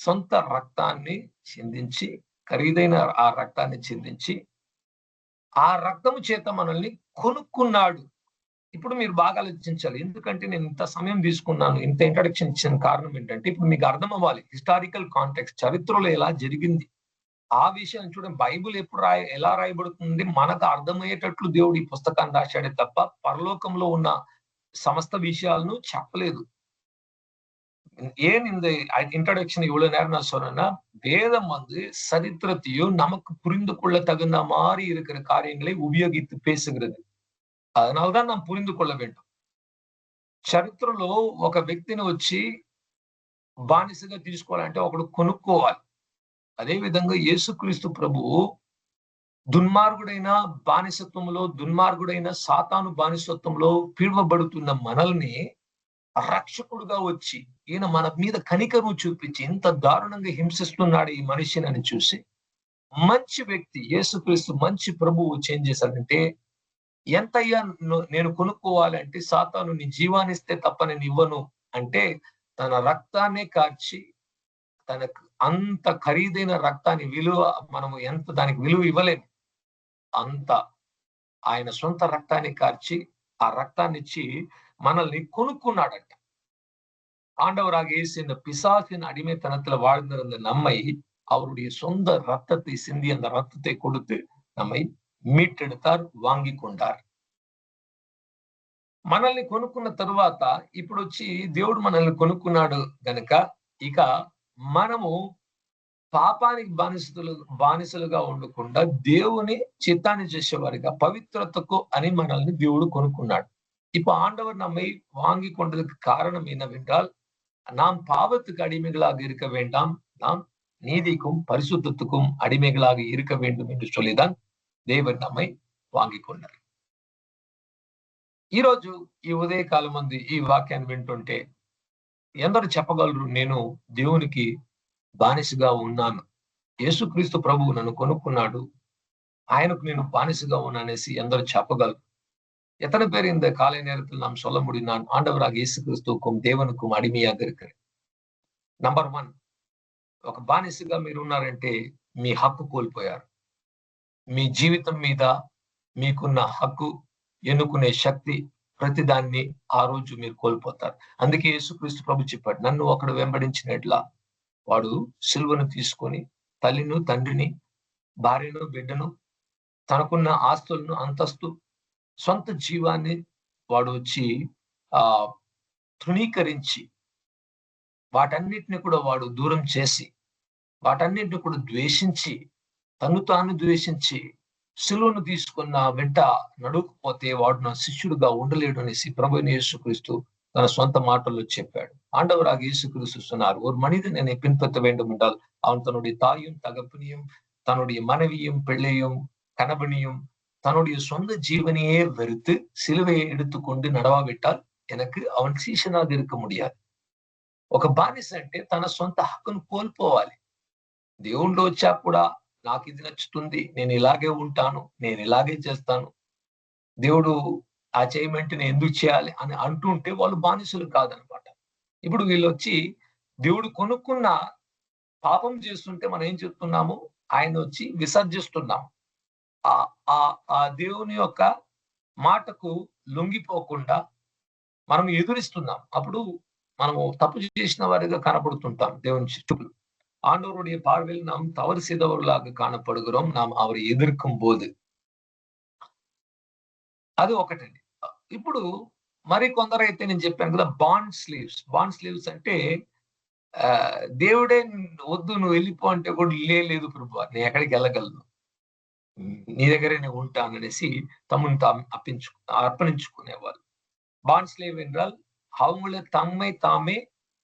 సొంత రక్తాన్ని చిందించి, ఖరీదైన ఆ రక్తాన్ని చిందించి, ఆ రక్తము చేత మనల్ని కొనుక్కున్నాడు. ఇప్పుడు మీరు బాగా ఆలోచించాలి. ఎందుకంటే నేను ఇంత సమయం తీసుకున్నాను, ఇంత ఇంట్రడక్షన్ ఇచ్చిన కారణం ఏంటంటే, ఇప్పుడు మీకు అర్థం అవ్వాలి హిస్టారికల్ కాంటెక్స్ట్, చరిత్రలో ఎలా జరిగింది. ఆ విషయం చూడండి, బైబిల్ ఎప్పుడు ఎలా రాయబడుతుంది, మనకు అర్థమయ్యేటట్లు దేవుడు ఈ పుస్తకాన్ని రాశాడే తప్ప పరలోకంలో ఉన్న సమస్త விஷயாలను చెప్పలేదు. ஏன் இந்த இன்ட்ரோடக்ஷன் இவ்வளவு நேரம் நான் சொன்னேன்னா, வேதம் சரித்திரத்தையும் நமக்கு புரிந்து கொள்ள தகுந்த மாதிரி இருக்கிற காரியங்களை உபயோகித்து பேசுகிறது. அதனால்தான் நாம் புரிந்து கொள்ள வேண்டும். చరిత్రలో ఒక వ్యక్తిని వచ్చి బానిసగా తీసుకోవాలంటే ఒకడు కొనుక్కోవాలి. అదే విధంగా యేసుక్రీస్తు ప్రభువు దుర్మార్గుడైన బానిసత్వంలో, దుర్మార్గుడైన సాతాను బానిసత్వంలో పిలువబడుతున్న మనల్ని రక్షకుడుగా వచ్చి ఈయన మన మీద కనికరం చూపించి ఇంత దారుణంగా హింసిస్తున్నాడు ఈ మనిషిని అని చూసి, మంచి వ్యక్తి యేసుక్రీస్తు మంచి ప్రభువు ఏం చేశాడంటే, ఎంతయ్యా నేను కొనుక్కోవాలంటే, సాతాను నీ జీవాన్నిస్తే తప్ప నేను ఇవ్వను అంటే తన రక్తాన్ని కార్చి, తనకు అంత ఖరీదైన రక్తాన్ని విలువ మనము ఎంత దానికి విలువ ఇవ్వలేము, అంత ఆయన సొంత రక్తాన్ని కార్చి ఆ రక్తాన్ని ఇచ్చి మనల్ని కొనుక్కున్నాడంట. ஆண்டவராக இயேசு இந்த பிசாசின் அடிமைத்தனத்துல வாழ்ந்திருந்த நம்மை அவருடைய சொந்த ரத்தத்தை சிந்தி அந்த ரத்தத்தை கொடுத்து நம்மை మీట్టెడతారు, వాంగి కొండారు. మనల్ని కొనుక్కున్న తరువాత ఇప్పుడు వచ్చి దేవుడు మనల్ని కొనుక్కున్నాడు గనక ఇక మనము పాపానికి బానిసలుగా ఉండకుండా దేవుని చిత్తాన్ని చేసేవారిగా పవిత్రతకు అని మనల్ని దేవుడు కొనుక్కున్నాడు. இப்ப ஆண்டவர் நம்மை வாங்கி கொண்டதுக்கு காரணம் என்னவென்றால், நாம் பாவத்துக்கு அடிமைகளாக இருக்க வேண்டாம், நாம் நீதிக்கும் பரிசுத்தத்துக்கும் அடிமைகளாக இருக்க வேண்டும் என்று சொல்லிதான் దేవుడు நம்மை వాంగి కొన్నారు. ఈ రోజు ఈ ఉదయకాలం మంది ఈ వాక్యాన్ని వింటుంటే ఎందరు చెప్పగలరు, నేను దేవునికి బానిసగా ఉన్నాను, యేసుక్రీస్తు ప్రభువు నన్ను కొనుక్కున్నాడు, ఆయనకు నేను బానిసగా ఉన్నానేసి ఎందరు చెప్పగలరు? எத்தனை பேர் இந்த காலை நேரத்தில் நாம் சொல்ல முடியும், நான் ஆண்டவராக இயேசு கிறிஸ்துவுக்கும் தேவனுக்கும் అడిమియాగా இருக்கிறேன்? నంబర్ 1, ఒక బానిసగా మీరు ఉన్నారంటే మీ హక్కు కోల్పోయారు. మీ జీవితం మీద మీకున్న హక్కు, ఎన్నుకునే శక్తి, ప్రతిదాన్ని ఆ రోజు మీరు కోల్పోతారు. అందుకే యేసుక్రీస్తు ప్రభు చెప్పాడు, నన్ను ఒకడు వెంబడించినట్లా వాడు సిలువను తీసుకొని తల్లిను, తండ్రిని, భార్యను, బిడ్డను, తనకున్న ఆస్తులను, అంతస్తు, సొంత జీవాన్ని వాడు వచ్చి తృణీకరించి వాటన్నిటిని కూడా వాడు దూరం చేసి, వాటన్నిటిని కూడా ద్వేషించి, తను తాను ద్వేషించి సిలువను తీసుకున్న వెంట నడుకపోతే వాడు నా శిష్యుడుగా ఉండలేడు అనేసి ప్రభువైన యేసుక్రీస్తు తన సొంత మాటల్లో చెప్పాడు. ஆண்டவராக இயேசு கிறிஸ்து சொன்னார், ஒரு மனிதன் என்னை பின்பற்ற வேண்டும் என்றால் அவன் தன்னுடைய தாயும் தகப்பனையும், தன்னுடைய மனைவியும், பிள்ளையும், கணவனையும், தன்னுடைய சொந்த ஜீவனையே வெறுத்து சிலுவையை எடுத்துக்கொண்டு నడవబెట్టాல் எனக்கு அவன் శిష్యునాగా இருக்க முடியாது. ఒక బానిస అంటే తన సొంత హక్కును కోల్పోవాలి. దేవుళ్ళు వచ్చా కూడా నాకు ఇది నచ్చుతుంది, నేను ఇలాగే ఉంటాను, నేను ఇలాగే చేస్తాను, దేవుడు ఆ చేయమంటే నేను ఎందుకు చేయాలి అని అంటుంటే వాళ్ళు బానిసలు కాదనమాట. ఇప్పుడు వీళ్ళు వచ్చి దేవుడు కొనుక్కున్న పాపం చేస్తుంటే మనం ఏం చెప్తున్నాము, ఆయన వచ్చి విసర్జిస్తున్నాము. ఆ దేవుని యొక్క మాటకు లొంగిపోకుండా మనం ఎదురిస్తున్నాం. అప్పుడు మనము తప్పు చేసిన వారిగా కనపడుతుంటాం దేవుని చుట్టూ. ஆண்டவருடைய பார்வையில் நாம் தவறு செய்தவர்களாக காணப்படுகிறோம், நாம் அவரை எதிர்க்கும் போது. అది ఒకటండి. ఇప్పుడు మరి కొందరైతే నేను చెప్పాను కదా, బాండ్ స్లీవ్స్ అంటే దేవుడే వద్దు నువ్వు వెళ్ళిపో అంటే కూడా లేదు ప్రభువా, నేను ఎక్కడికి వెళ్ళగలను, నీ దగ్గరే నేను ఉంటాను అనేసి తమను తాము అర్పణించుకునేవారు. பாண்ட் ஸ்லேவ் என்றால் அவங்களை தம்மை தாமே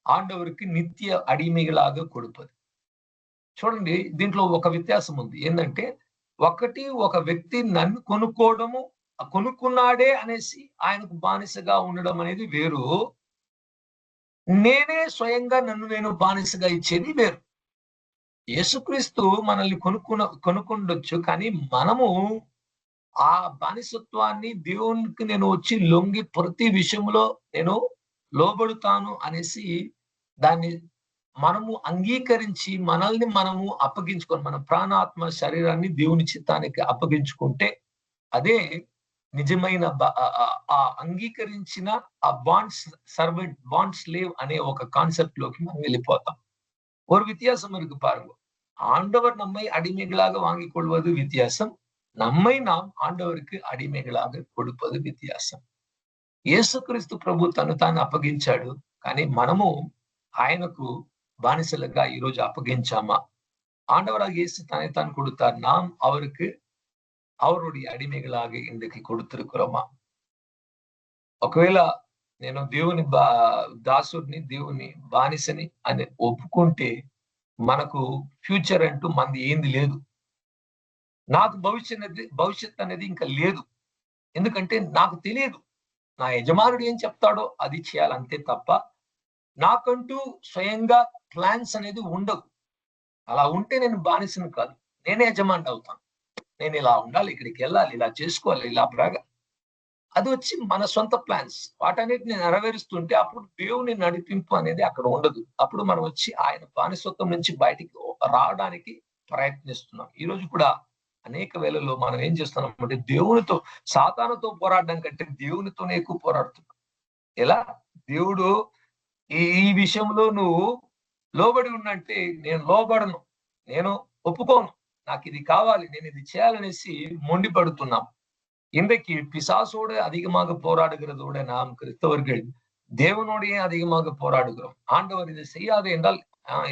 ఆండవరికి నిత్య అడిమిగలాగా కొడుపది. చూడండి, దీంట్లో ఒక వ్యత్యాసం ఉంది. ఏంటంటే, ఒక వ్యక్తి నన్ను కొనుక్కోవడము, కొనుక్కున్నాడే అనేసి ఆయనకు బానిసగా ఉండడం అనేది వేరు, నేనే స్వయంగా నన్ను నేను బానిసగా ఇచ్చేది వేరు. యేసుక్రీస్తు మనల్ని కొనుక్కుండొచ్చు, కానీ మనము ఆ బానిసత్వాన్ని దేవునికి నేను వచ్చి లొంగి ప్రతి విషయంలో నేను లోబడుతాను అనేసి దాన్ని మనము అంగీకరించి మనల్ని మనము అప్పగించుకొని, మన ప్రాణాత్మ శరీరాన్ని దేవుని చిత్తానికి అప్పగించుకుంటే అదే నిజమైన అంగీకరించిన ఆ బాండ్ స్లేవ్ అనే ఒక కాన్సెప్ట్ లోకి మనం వెళ్ళిపోతాం. ஒரு வித்தியாசம் இருக்கு பாருங்க. ஆண்டவர் நம்மை அடிமைகளாக வாங்கிக் கொள்வது வித்தியாசம். நம்மை நாம் ఆండవருக்கு అడిమేగలాగా கொடுப்பது విత్యాసం. యేసుక్రీస్తు ప్రభు తను తాను అప్పగించాడు. కానీ మనము ఆయనకు బానిసలుగా ఈరోజు అప్పగించామా? ஆண்டவராக இயேசு தன்னை தான் கொடுத்தார். நாம் அவருக்கு அவருடைய అడిమేగలాగా ఇందుకు கொடுத்திருக்கிறோமா? ఒకవేళ నేను దేవుని దాసుడిని, దేవుని బానిసని అని ఒప్పుకుంటే మనకు ఫ్యూచర్ అంటూ మనది ఏంది లేదు. నాకు భవిష్యత్ అనేది ఇంకా లేదు. ఎందుకంటే నాకు తెలియదు. నా యజమానుడు ఏం చెప్తాడో అది చేయాలి అంతే తప్ప నాకంటూ స్వయంగా ప్లాన్స్ అనేది ఉండవు. అలా ఉంటే నేను బానిసను కాదు. నేనే యజమాని అవుతాను. నేను ఇలా ఉండాలి, ఇక్కడికి వెళ్ళాలి, ఇలా చేసుకోవాలి, ఇలా ప్రాగా అది వచ్చి మన సొంత ప్లాన్స్. వాటన్నిటిని నెరవేరుస్తుంటే అప్పుడు దేవుని నడిపింపు అనేది అక్కడ ఉండదు. అప్పుడు మనం వచ్చి ఆయన బానిసత్వం నుంచి బయటికి రావడానికి ప్రయత్నిస్తున్నాం. ఈ రోజు కూడా అనేక వేళల్లో మనం ఏం చేస్తున్నాం అంటే దేవునితో, సాతానుతో పోరాడడం కంటే దేవునితోనే ఎక్కువ పోరాడుతున్నాం. ఎలా? దేవుడు ఈ విషయంలో నువ్వు లోబడి ఉన్నంటే నేను లోబడను, నేను ఒప్పుకోను, నాకు ఇది కావాలి, నేను ఇది చేయాలనేసి మొండి పడుతున్నాం. இன்றைக்கு பிசாசோடு அதிகமாக போராடுகிறதோட நாம் கிறிஸ்தவர்கள் தேவனோடையே அதிகமாக போராடுகிறோம். ஆண்டவர் இதை செய்யாது என்றால்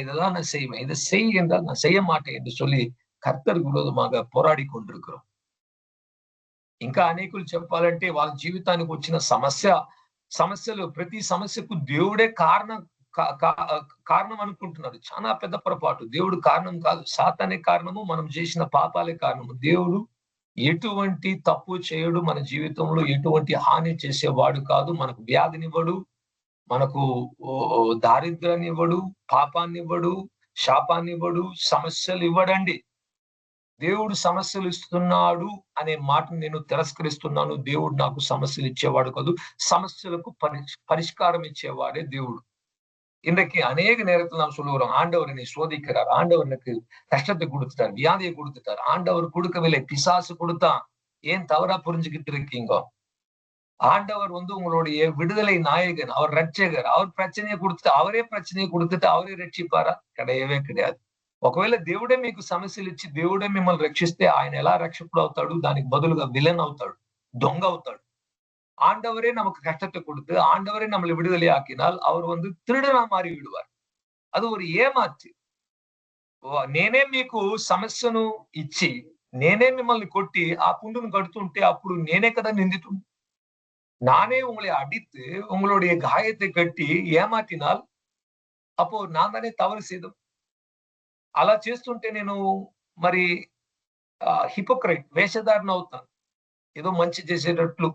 இதெல்லாம் நான் செய்வேன், இதை செய் என்றால் நான் செய்ய மாட்டேன் என்று சொல்லி కర్తరికి విరోధமாக పోరాడి కొంటున్నాం. ఇంకా అనేకులు చెప్పాలంటే వాళ్ళ జీవితానికి వచ్చిన సమస్యలు ప్రతి సమస్యకు దేవుడే కారణం అనుకుంటున్నారు. చాలా పెద్ద పొరపాటు. దేవుడు కారణం కాదు, సాతానే కారణము, మనం చేసిన పాపాలే కారణము. దేవుడు ఎటువంటి తప్పు చేయడు, మన జీవితంలో ఎటువంటి హాని చేసేవాడు కాదు. మనకు వ్యాధినివ్వడు, మనకు దారిద్ర్యాన్ని ఇవ్వడు, పాపాన్ని ఇవ్వడు, శాపాన్ని ఇవ్వడు, సమస్యలు ఇవ్వడండి. దేవుడు సమస్యలు ఇస్తున్నాడు అనే మాటను నేను తిరస్కరిస్తున్నాను. దేవుడు నాకు సమస్యలు ఇచ్చేవాడు కాదు, సమస్యలకు పరిష్కారం ఇచ్చేవాడే దేవుడు. இன்றைக்கு அநேக நேரத்தில் நாம் சொல்லுகிறோம், ஆண்டவர் என்னை சோதிக்கிறார், ஆண்டவர் எனக்கு கஷ்டத்தை கொடுத்துட்டார், வியாதியை கொடுத்துட்டார். ஆண்டவர் கொடுக்கவில்லை, பிசாசு கொடுத்தான். ஏன் தவறா புரிஞ்சுக்கிட்டு இருக்கீங்க? ஆண்டவர் உங்களுடைய விடுதலை நாயகன், அவர் ரட்சகர். அவர் பிரச்சனையை கொடுத்துட்டு அவரே రక్షిப்பாరా? கிடையவே கிடையாது. ఒకవేళ దేవుడే మీకు సమస్యలు ఇచ్చి దేవుడే మిమ్మల్ని రక్షిస్తే ఆయన ఎలా రక్షకుడు అవుతాడు? దానికి బదులుగా విలన్ అవుతాడు, దొంగ అవుతాడు. ஆண்டவரே நமக்கு கஷ்டத்தை கொடுத்து ஆண்டவரே நம்மளை விடுதலை ஆக்கினால் அவர் திருடனா மாறி விடுவார். అది ஒரு ఏమార్చి. నేనే మీకు సమస్యను ఇచ్చి నేనే మిమ్మల్ని కొట్టి ఆ పుండును కడుతుంటే అప్పుడు నేనే కదా నిందితుడు. நானே உங்களை அடித்து உங்களுடைய காயத்தை கட்டி ஏமாற்றினால் அப்போ நான் தானே தவறு செய்தோம். అలా చేస్తుంటే నేను మరి హిపోక్రైట్, వేషధారణ అవుతాను. ఏదో మంచి చేసేటట్లు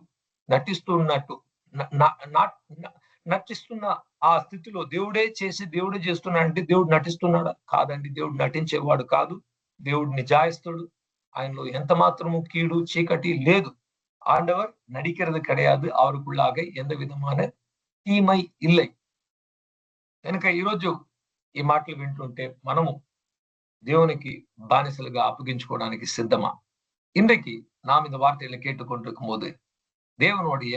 నటిస్తున్న ఆ స్థితిలో దేవుడే చేసి దేవుడే చేస్తున్నాడంటే దేవుడు నటిస్తున్నాడా? కాదండి, దేవుడు నటించేవాడు కాదు. దేవుడు నిజాయిస్తుడు. ఆయనలో ఎంత మాత్రము కీడు చీకటి లేదు. ஆண்டவர் நடிக்கிறது கிடையாது. அவருக்குள்ளாக எந்த విధமான தீமை இல்லை. కనుక ఈరోజు ఈ మాటలు వింటుంటే మనము దేవునికి బానిసలుగా అప్పగించుకోవడానికి సిద్ధమా? இன்றைக்கு நாம் இந்த வார்த்தைகளை கேட்டுக்கொண்டிருக்கும் போது தேவனுடைய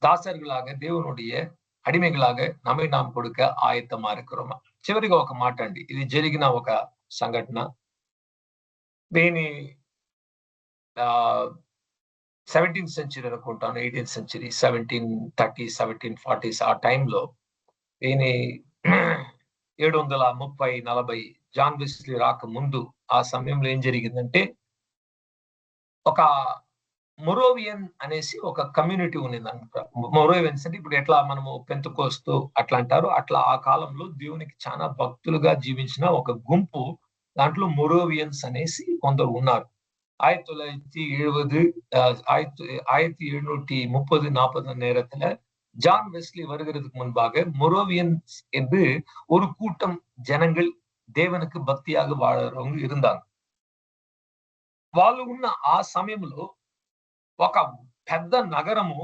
దాసరులాగ, దేవునుடைய అడిమేగలాగ நம்மை நாம் கொடுக்க ఆయత్తమా இருக்கிறோమా? చివరిగా ఒక మాట అండి, ఇది జరిగిన ఒక సంఘటన. దీని 17th సెంచరీ అనుకుంటాను, 18th సెంచరీ, 1730s 1740s ఆ టైంలో దీని 730-40 జాన్ వెస్లీ రాక ముందు ఆ సమయంలో ఏం జరిగిందంటే ఒక మొరోవియన్ అనేసి ఒక కమ్యూనిటీ ఉన్నది అనమాట. మొరోవియన్స్ అంటే ఇప్పుడు ఎట్లా మనము పెంతెకోస్తు అట్లా అంటారు, అట్లా ఆ కాలంలో దేవునికి చాలా భక్తులుగా జీవించిన ఒక గుంపు, దాంట్లో మొరోవియన్స్ అనేసి కొందరు ఉన్నారు. 1730-40 நேரத்துல ஜான் வெஸ்லி வருகிறதுக்கு முன்பாக மொரோவியன்ஸ் என்று ஒரு கூட்டம் ஜனங்கள் దేవునికి భక్తియాగా వాడறவங்க இருந்தாங்க. వాళ్ళు ఉన్న ఆ సమయంలో ఒక పెద్ద నగరము,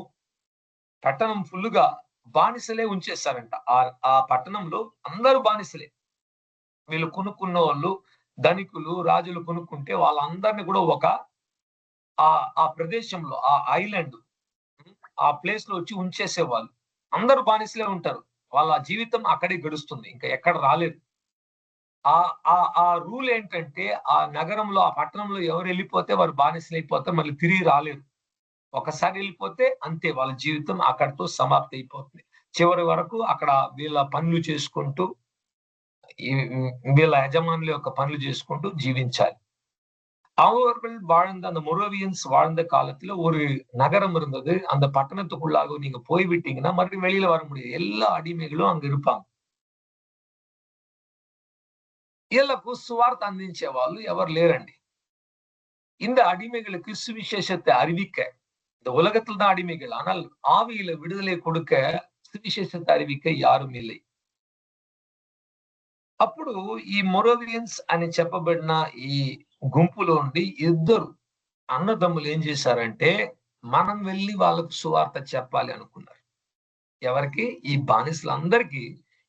పట్టణం ఫుల్లుగా బానిసలే ఉంచేస్తారంట. ఆ పట్టణంలో అందరూ బానిసలే. వీళ్ళు కొనుక్కున్న వాళ్ళు, ధనికులు, రాజులు కొనుక్కుంటే వాళ్ళందరినీ కూడా ఒక ఆ ప్రదేశంలో, ఆ ఐలాండ్, ఆ ప్లేస్ లో వచ్చి ఉంచేసేవాళ్ళు. అందరూ బానిసలే ఉంటారు. వాళ్ళ జీవితం అక్కడే గడుస్తుంది, ఇంకా ఎక్కడ రాలేదు. ఆ రూల్ ఏంటంటే ఆ నగరంలో, ఆ పట్టణంలో ఎవరు వెళ్ళిపోతే వారు బానిసలు అయిపోతే మళ్ళీ తిరిగి రాలేరు. ఒకసారి వెళ్ళిపోతే అంతే, వాళ్ళ జీవితం అక్కడితో సమాప్తి అయిపోతుంది. చివరి వరకు అక్కడ వీళ్ళ పనులు చేసుకుంటూ వీళ్ళ యజమానుల యొక్క పనులు చేసుకుంటూ జీవించాలి. அவர்கள் வாழ்ந்த அந்த மொரோவியன்ஸ் வாழ்ந்த காலத்துல ஒரு நகரம் இருந்தது. அந்த பட்டணத்துக்குள்ளாக நீங்க போய்விட்டீங்கன்னா மறுபடியும் வெளியில வர முடியாது. எல்லா அடிமைகளும் அங்க இருப்பாங்க. వీళ్ళకు సువార్త అందించే వాళ్ళు ఎవరు లేరండి. இந்த அடிமைகளுக்கு சுவிசேஷத்தை அறிவிக்க, இந்த உலகத்தில் தான் அடிமைகள். ஆனால் ஆவியில விடுதலை கொடுக்க, சுவிசேஷத்தை அறிவிக்க யாரும் இல்லை. అప్పుడు ఈ మొరోవియన్స్ అని చెప్పబడిన ఈ గుంపులో ఉండి ఇద్దరు అన్నదమ్ములు ఏం చేశారంటే, మనం వెళ్లి వాళ్ళకు సువార్త చెప్పాలి అనుకున్నారు. ఎవరికి? ఈ బానిసలందరికీ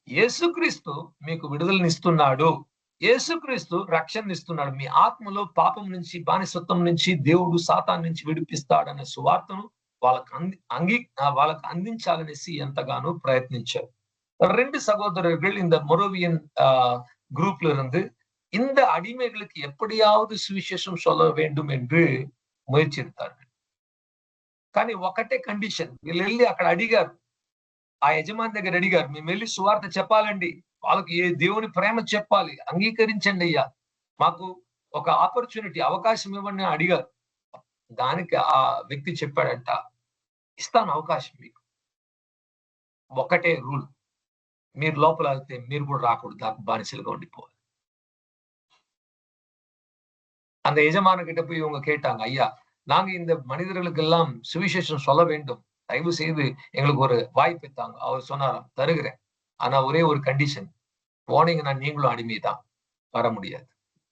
యేసుక్రీస్తు మీకు విడుదలనిస్తున్నాడు. యేసుక్రీస్తు రక్షణనిస్తున్నాడు. మీ ఆత్మలో పాపం నుంచి, బానిసత్వం నుంచి దేవుడు సాతాను నుంచి విడిపిస్తాడనే సువార్తను వాళ్ళకు అందించాలనేసి ఎంతగానో ప్రయత్నించారు. 2 சகோதரர்கள் இந்த மொரோவியன் குரூப்ல இருந்து இந்த அடிமைகளுக்கு எப்படியாவது சுவிசேஷம் சொல்ல வேண்டும் என்று ముయర్చిస్తారు. కానీ ఒకటే కండిషన్, వీళ్ళు వెళ్ళి అక్కడ అడిగారు, ఆ యజమాని దగ్గర అడిగారు, మేము వెళ్ళి సువార్త చెప్పాలండి, వాళ్ళకి ఏ దేవుని ప్రేమ చెప్పాలి, అంగీకరించండి అయ్యా, మాకు ఒక ఆపర్చునిటీ, అవకాశం ఇవ్వండి అని అడిగారు. దానికి ఆ వ్యక్తి చెప్పాడంట, ఇస్తాను అవకాశం మీకు, ఒకటే రూల్, మీరు లోపల వెళ్తే మీరు కూడా రాకూడదు, దానికి బానిసలుగా ఉండిపోవాలి. அந்த எஜமானகிட்ட போய் இவங்க கேட்டாங்க, ஐயா நாங்க இந்த மனிதர்களுக்கு எல்லாம் சுவிசேஷம் சொல்ல வேண்டும், தயவு செய்து எங்களுக்கு ஒரு வாய்ப்பு தாங்க. அவர் சொன்னாராம், தருகிறேன், ஆனா ஒரே ஒரு கண்டிஷன், போனீங்கன்னா நீங்களும் அடிமைதான், வர முடியாது,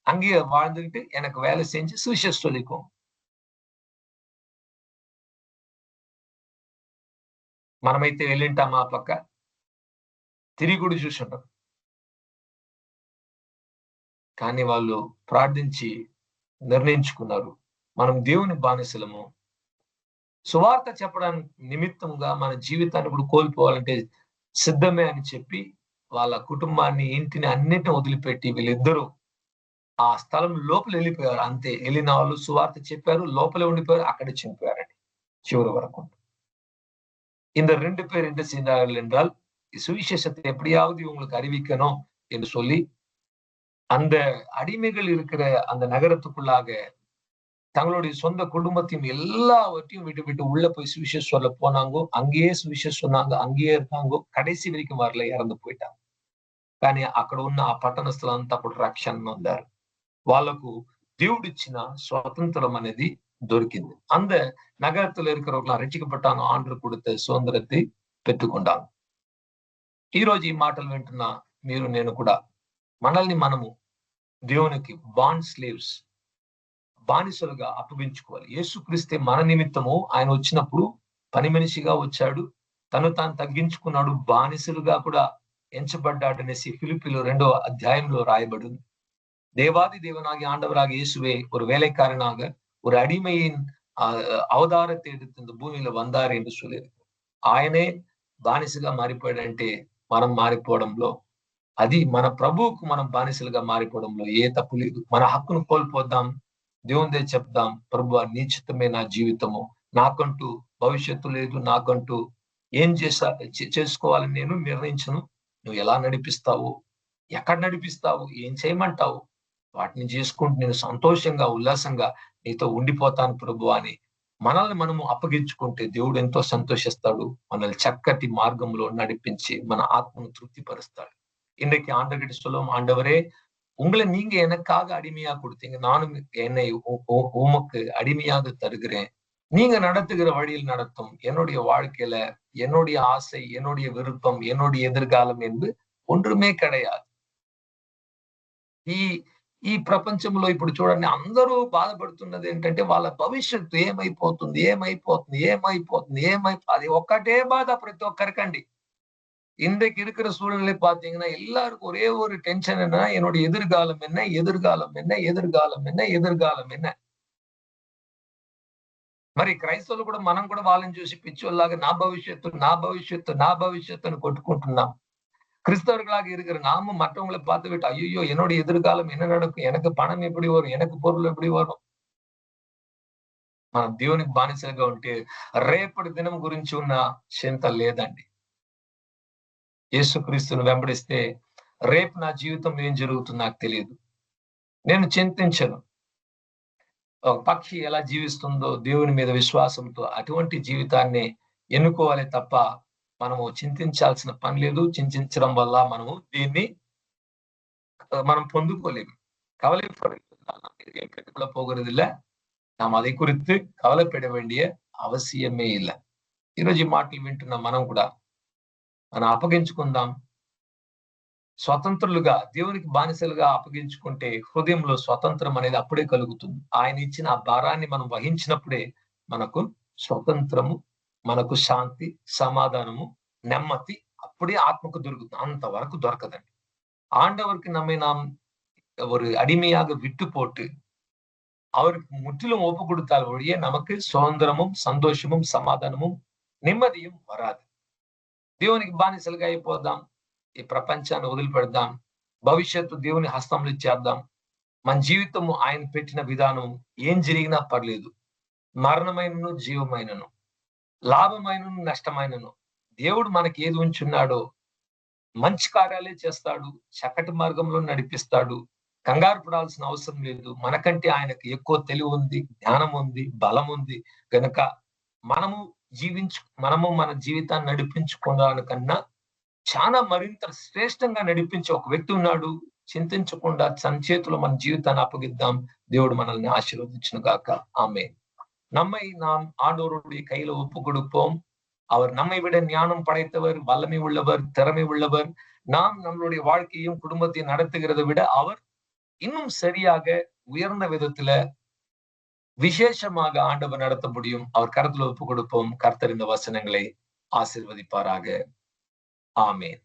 அங்கேயே வாழ்ந்துகிட்டு எனக்கு வேலை செஞ்சு சுவிசேஷம் சொல்லிக்கோங்க. మనమైతే వెళ్ళింటామా ఆ పక్క, తిరిగి కూడా చూసుంటాం. కానీ వాళ్ళు ప్రార్థించి నిర్ణయించుకున్నారు, మనం దేవుని బానిసలము, సువార్త చెప్పడానికి నిమిత్తముగా మన జీవితాన్ని కూడా కోల్పోవాలంటే సిద్ధమే అని చెప్పి వాళ్ళ కుటుంబాన్ని, ఇంటిని అన్నిటిని వదిలిపెట్టి వీళ్ళిద్దరూ ఆ స్థలం లోపల వెళ్ళిపోయారు. అంతే, వెళ్ళిన వాళ్ళు సువార్త చెప్పారు, లోపలే ఉండిపోయారు, అక్కడే చనిపోయారండి చివరి వరకు. இந்த 2 பேர் என்ன செய்தார்கள் என்றால், சுவிசேஷத்தை எப்படியாவது இவங்களுக்கு அறிவிக்கணும் என்று சொல்லி அந்த அடிமைகள் இருக்கிற அந்த நகரத்துக்குள்ளாக தங்களுடைய சொந்த குடும்பத்தையும் எல்லாவற்றையும் விட்டு உள்ள போய் சுவிசேஷம் சொல்ல போனாங்கோ. அங்கேயே சுவிசேஷம் சொன்னாங்க, అங்கேயே இருக்காங்கో, కடைసి వరకు వారిలో ఇறந்து పోయిటారు. కానీ అక్కడ ఉన్న ఆ పట్టణస్థులంతా కూడా రక్షణ పొందారు. వాళ్ళకు దేవుడిచ్చిన స్వాతంత్రం అనేది దొరికింది. அந்த நகரத்துல இருக்கிறவங்க రక్షింపబడ్డాను, ఆంధ్ర கொடுத்த சுதந்திரத்தை పెట్టుకున్నాను. ఈ రోజు ఈ మాటలు వింటున్న మీరు నేను కూడా మనల్ని మనము దేవునికి బాండ్ స్లేవ్స్, బానిసలుగా అప్పగించుకోవాలి. యేసుక్రీస్తే మన నిమిత్తము ఆయన వచ్చినప్పుడు పని మనిషిగా వచ్చాడు, తను తాను తగ్గించుకున్నాడు, బానిసలుగా కూడా ఎంచబడ్డాడనేసి ఫిలిప్పీలో 2వ అధ్యాయంలో రాయబడింది. தேவாதி தேவனாகிய ஆண்டவராகிய இயேசுவே ஒரு வேலைக்காரனாக, ஒரு அடிமையின் అవతారத்தை எடுத்து இந்த భూమిలో వందారు என்று சொல்லியிருக்கு. ఆయనే బానిసగా మారిపోయాడంటే మనం మారిపోవడంలో, అది మన ప్రభువుకు మనం బానిసలుగా మారిపోవడంలో ఏ తప్పు లేదు. మన హక్కును కోల్పోద్దాం, దేవునిదే చెప్దాం, ప్రభువా నీ చిత్తమే నా జీవితము, నాకంటూ భవిష్యత్తు లేదు, నాకంటూ ఏం చేసుకోవాలని నేను నిర్ణయించను, నువ్వు ఎలా నడిపిస్తావు, ఎక్కడ నడిపిస్తావు, ఏం చేయమంటావు, వాటిని చేసుకుంటూ నేను సంతోషంగా, ఉల్లాసంగా నీతో ఉండిపోతాను ప్రభువా అని మనల్ని మనము అప్పగించుకుంటే దేవుడు ఎంతో సంతోషిస్తాడు. మనల్ని చక్కటి మార్గంలో నడిపించి మన ఆత్మను తృప్తిపరుస్తాడు. இன்றைக்கு ஆண்டவர்கிட்ட சொல்லுவோம், ஆண்டவரே உங்களை நீங்க எனக்காக அடிமையா கொடுத்தீங்க, நானும் என்னை உமக்கு அடிமையாக தருகிறேன், நீங்க நடத்துகிற வழியில் நடத்தும். என்னுடைய வாழ்க்கையில என்னுடைய ஆசை, என்னுடைய விருப்பம், என்னுடைய எதிர்காலம் என்று ஒன்றுமே கிடையாது. ఈ ప్రపంచంలో ఇప్పుడు చూడండి, అందరూ బాధపడుతున్నది ఏంటంటే వాళ్ళ భవిష్యత్తు ఏమైపోతుంది, అది ఒక్కటే బాధ ప్రతి ఒక్కరికండి. இன்றைக்கு இருக்கிற சூழ்நிலை பாத்தீங்கன்னா எல்லாருக்கும் ஒரே ஒரு டென்ஷன் என்ன, என்னுடைய எதிர்காலம் என்ன, మరి క్రైస్తవులు కూడా మనం కూడా వాళ్ళని చూసి పిచ్చోళ్ళలాగా నా భవిష్యత్తు అని కొట్టుకుంటున్నాం. கிறிஸ்தவர்களாக இருக்கிற நாம மற்றவங்களை பார்த்து விட்டு ஐயோ என்னுடைய எதிர்காலம் என்ன நடக்கும், எனக்கு பணம் எப்படி வரும், எனக்கு பொருள் எப்படி వரும், మనం దేవునికి బానిసలుగా ఉంటే రేపటి దినం గురించి ఉన్న చింత లేదండి. యేసుక్రీస్తును వెంబడిస్తే రేపు నా జీవితం ఏం జరుగుతుందో నాకు తెలియదు, నేను చింతించను. ఒక పక్షి ఎలా జీవిస్తుందో దేవుని మీద విశ్వాసంతో అటువంటి జీవితాన్ని ఎన్నుకోవాలి తప్ప మనము చింతించాల్సిన పని లేదు. చింతించడం వల్ల మనము దీన్ని మనం பொந்துக்கொள்ளேம். கவலைப்பட போகிறது இல்ல. நாம் அதை குறித்து கவலைப்பட வேண்டிய అవసరమే இல்ல. ఈరోజు ఈ మాటలు వింటున్న మనం కూడా మనం అప్పగించుకుందాం. స్వతంత్రులుగా దేవునికి బానిసలుగా అప్పగించుకుంటే హృదయంలో స్వతంత్రం అనేది అప్పుడే కలుగుతుంది. ఆయన ఇచ్చిన ఆ భారాన్ని మనం వహించినప్పుడే మనకు స్వతంత్రము, మనకు శాంతి, సమాధానము, నెమ్మది అప్పుడే ఆత్మకు దొరుకుతుంది. అంతవరకు దొరకదండి. ஆண்டவருக்கு நம்மை நாம் ஒரு அடிமையாக விட்டு போட்டு அவருக்கு முற்றிலும் ஒப்பு கொடுத்தால் ஒழிய நமக்கு சுதந்திரமும், సంతోషமும், సమాధానமும், నెమ్మదిயும் వరాదు. దేవునికి బానిసలుగా అయిపోదాం. ఈ ప్రపంచాన్ని వదిలిపెడదాం. భవిష్యత్తు దేవుని హస్తంలో ఇచ్చేద్దాం. మన జీవితము ఆయన పెట్టిన విధానం ఏం జరిగినా పర్లేదు. మరణమైనను, జీవమైనను, లాభమైనను, నష్టమైనను దేవుడు మనకి ఏది ఉంచున్నాడో మంచి కార్యాలే చేస్తాడు. చక్కటి మార్గంలో నడిపిస్తాడు. కంగారు పడాల్సిన అవసరం లేదు. మనకంటే ఆయనకు ఎక్కువ తెలివి ఉంది, జ్ఞానం ఉంది, బలం ఉంది. గనుక మనము మన జీవితాన్ని నడిపించుకోవడానికన్నా చాలా మరింత శ్రేష్టంగా నడిపించే ఒక వ్యక్తి ఉన్నాడు. చింతించకుండా తన చేతిలో మన జీవితాన్ని అప్పగిద్దాం. దేవుడు మనల్ని ఆశీర్వదించును గాక. ఆమేన్. நம்மை நாம் ஆண்டவருடைய கையில ஒப்பு கொடுப்போம். அவர் நம்மை விட ஞானம் படைத்தவர், வல்லமை உள்ளவர், திறமை உள்ளவர். நாம் நம்மளுடைய வாழ்க்கையும் குடும்பத்தையும் நடத்துகிறதை விட அவர் இன்னும் சரியாக உயர்ந்த விதத்துல விசேஷமாக ஆண்டவர் நடத்த முடியும். அவர் கரத்துல ஒப்பு கொடுப்போம். கர்த்தர் இந்த வசனங்களை ஆசீர்வதிப்பாராக. ஆமேன்.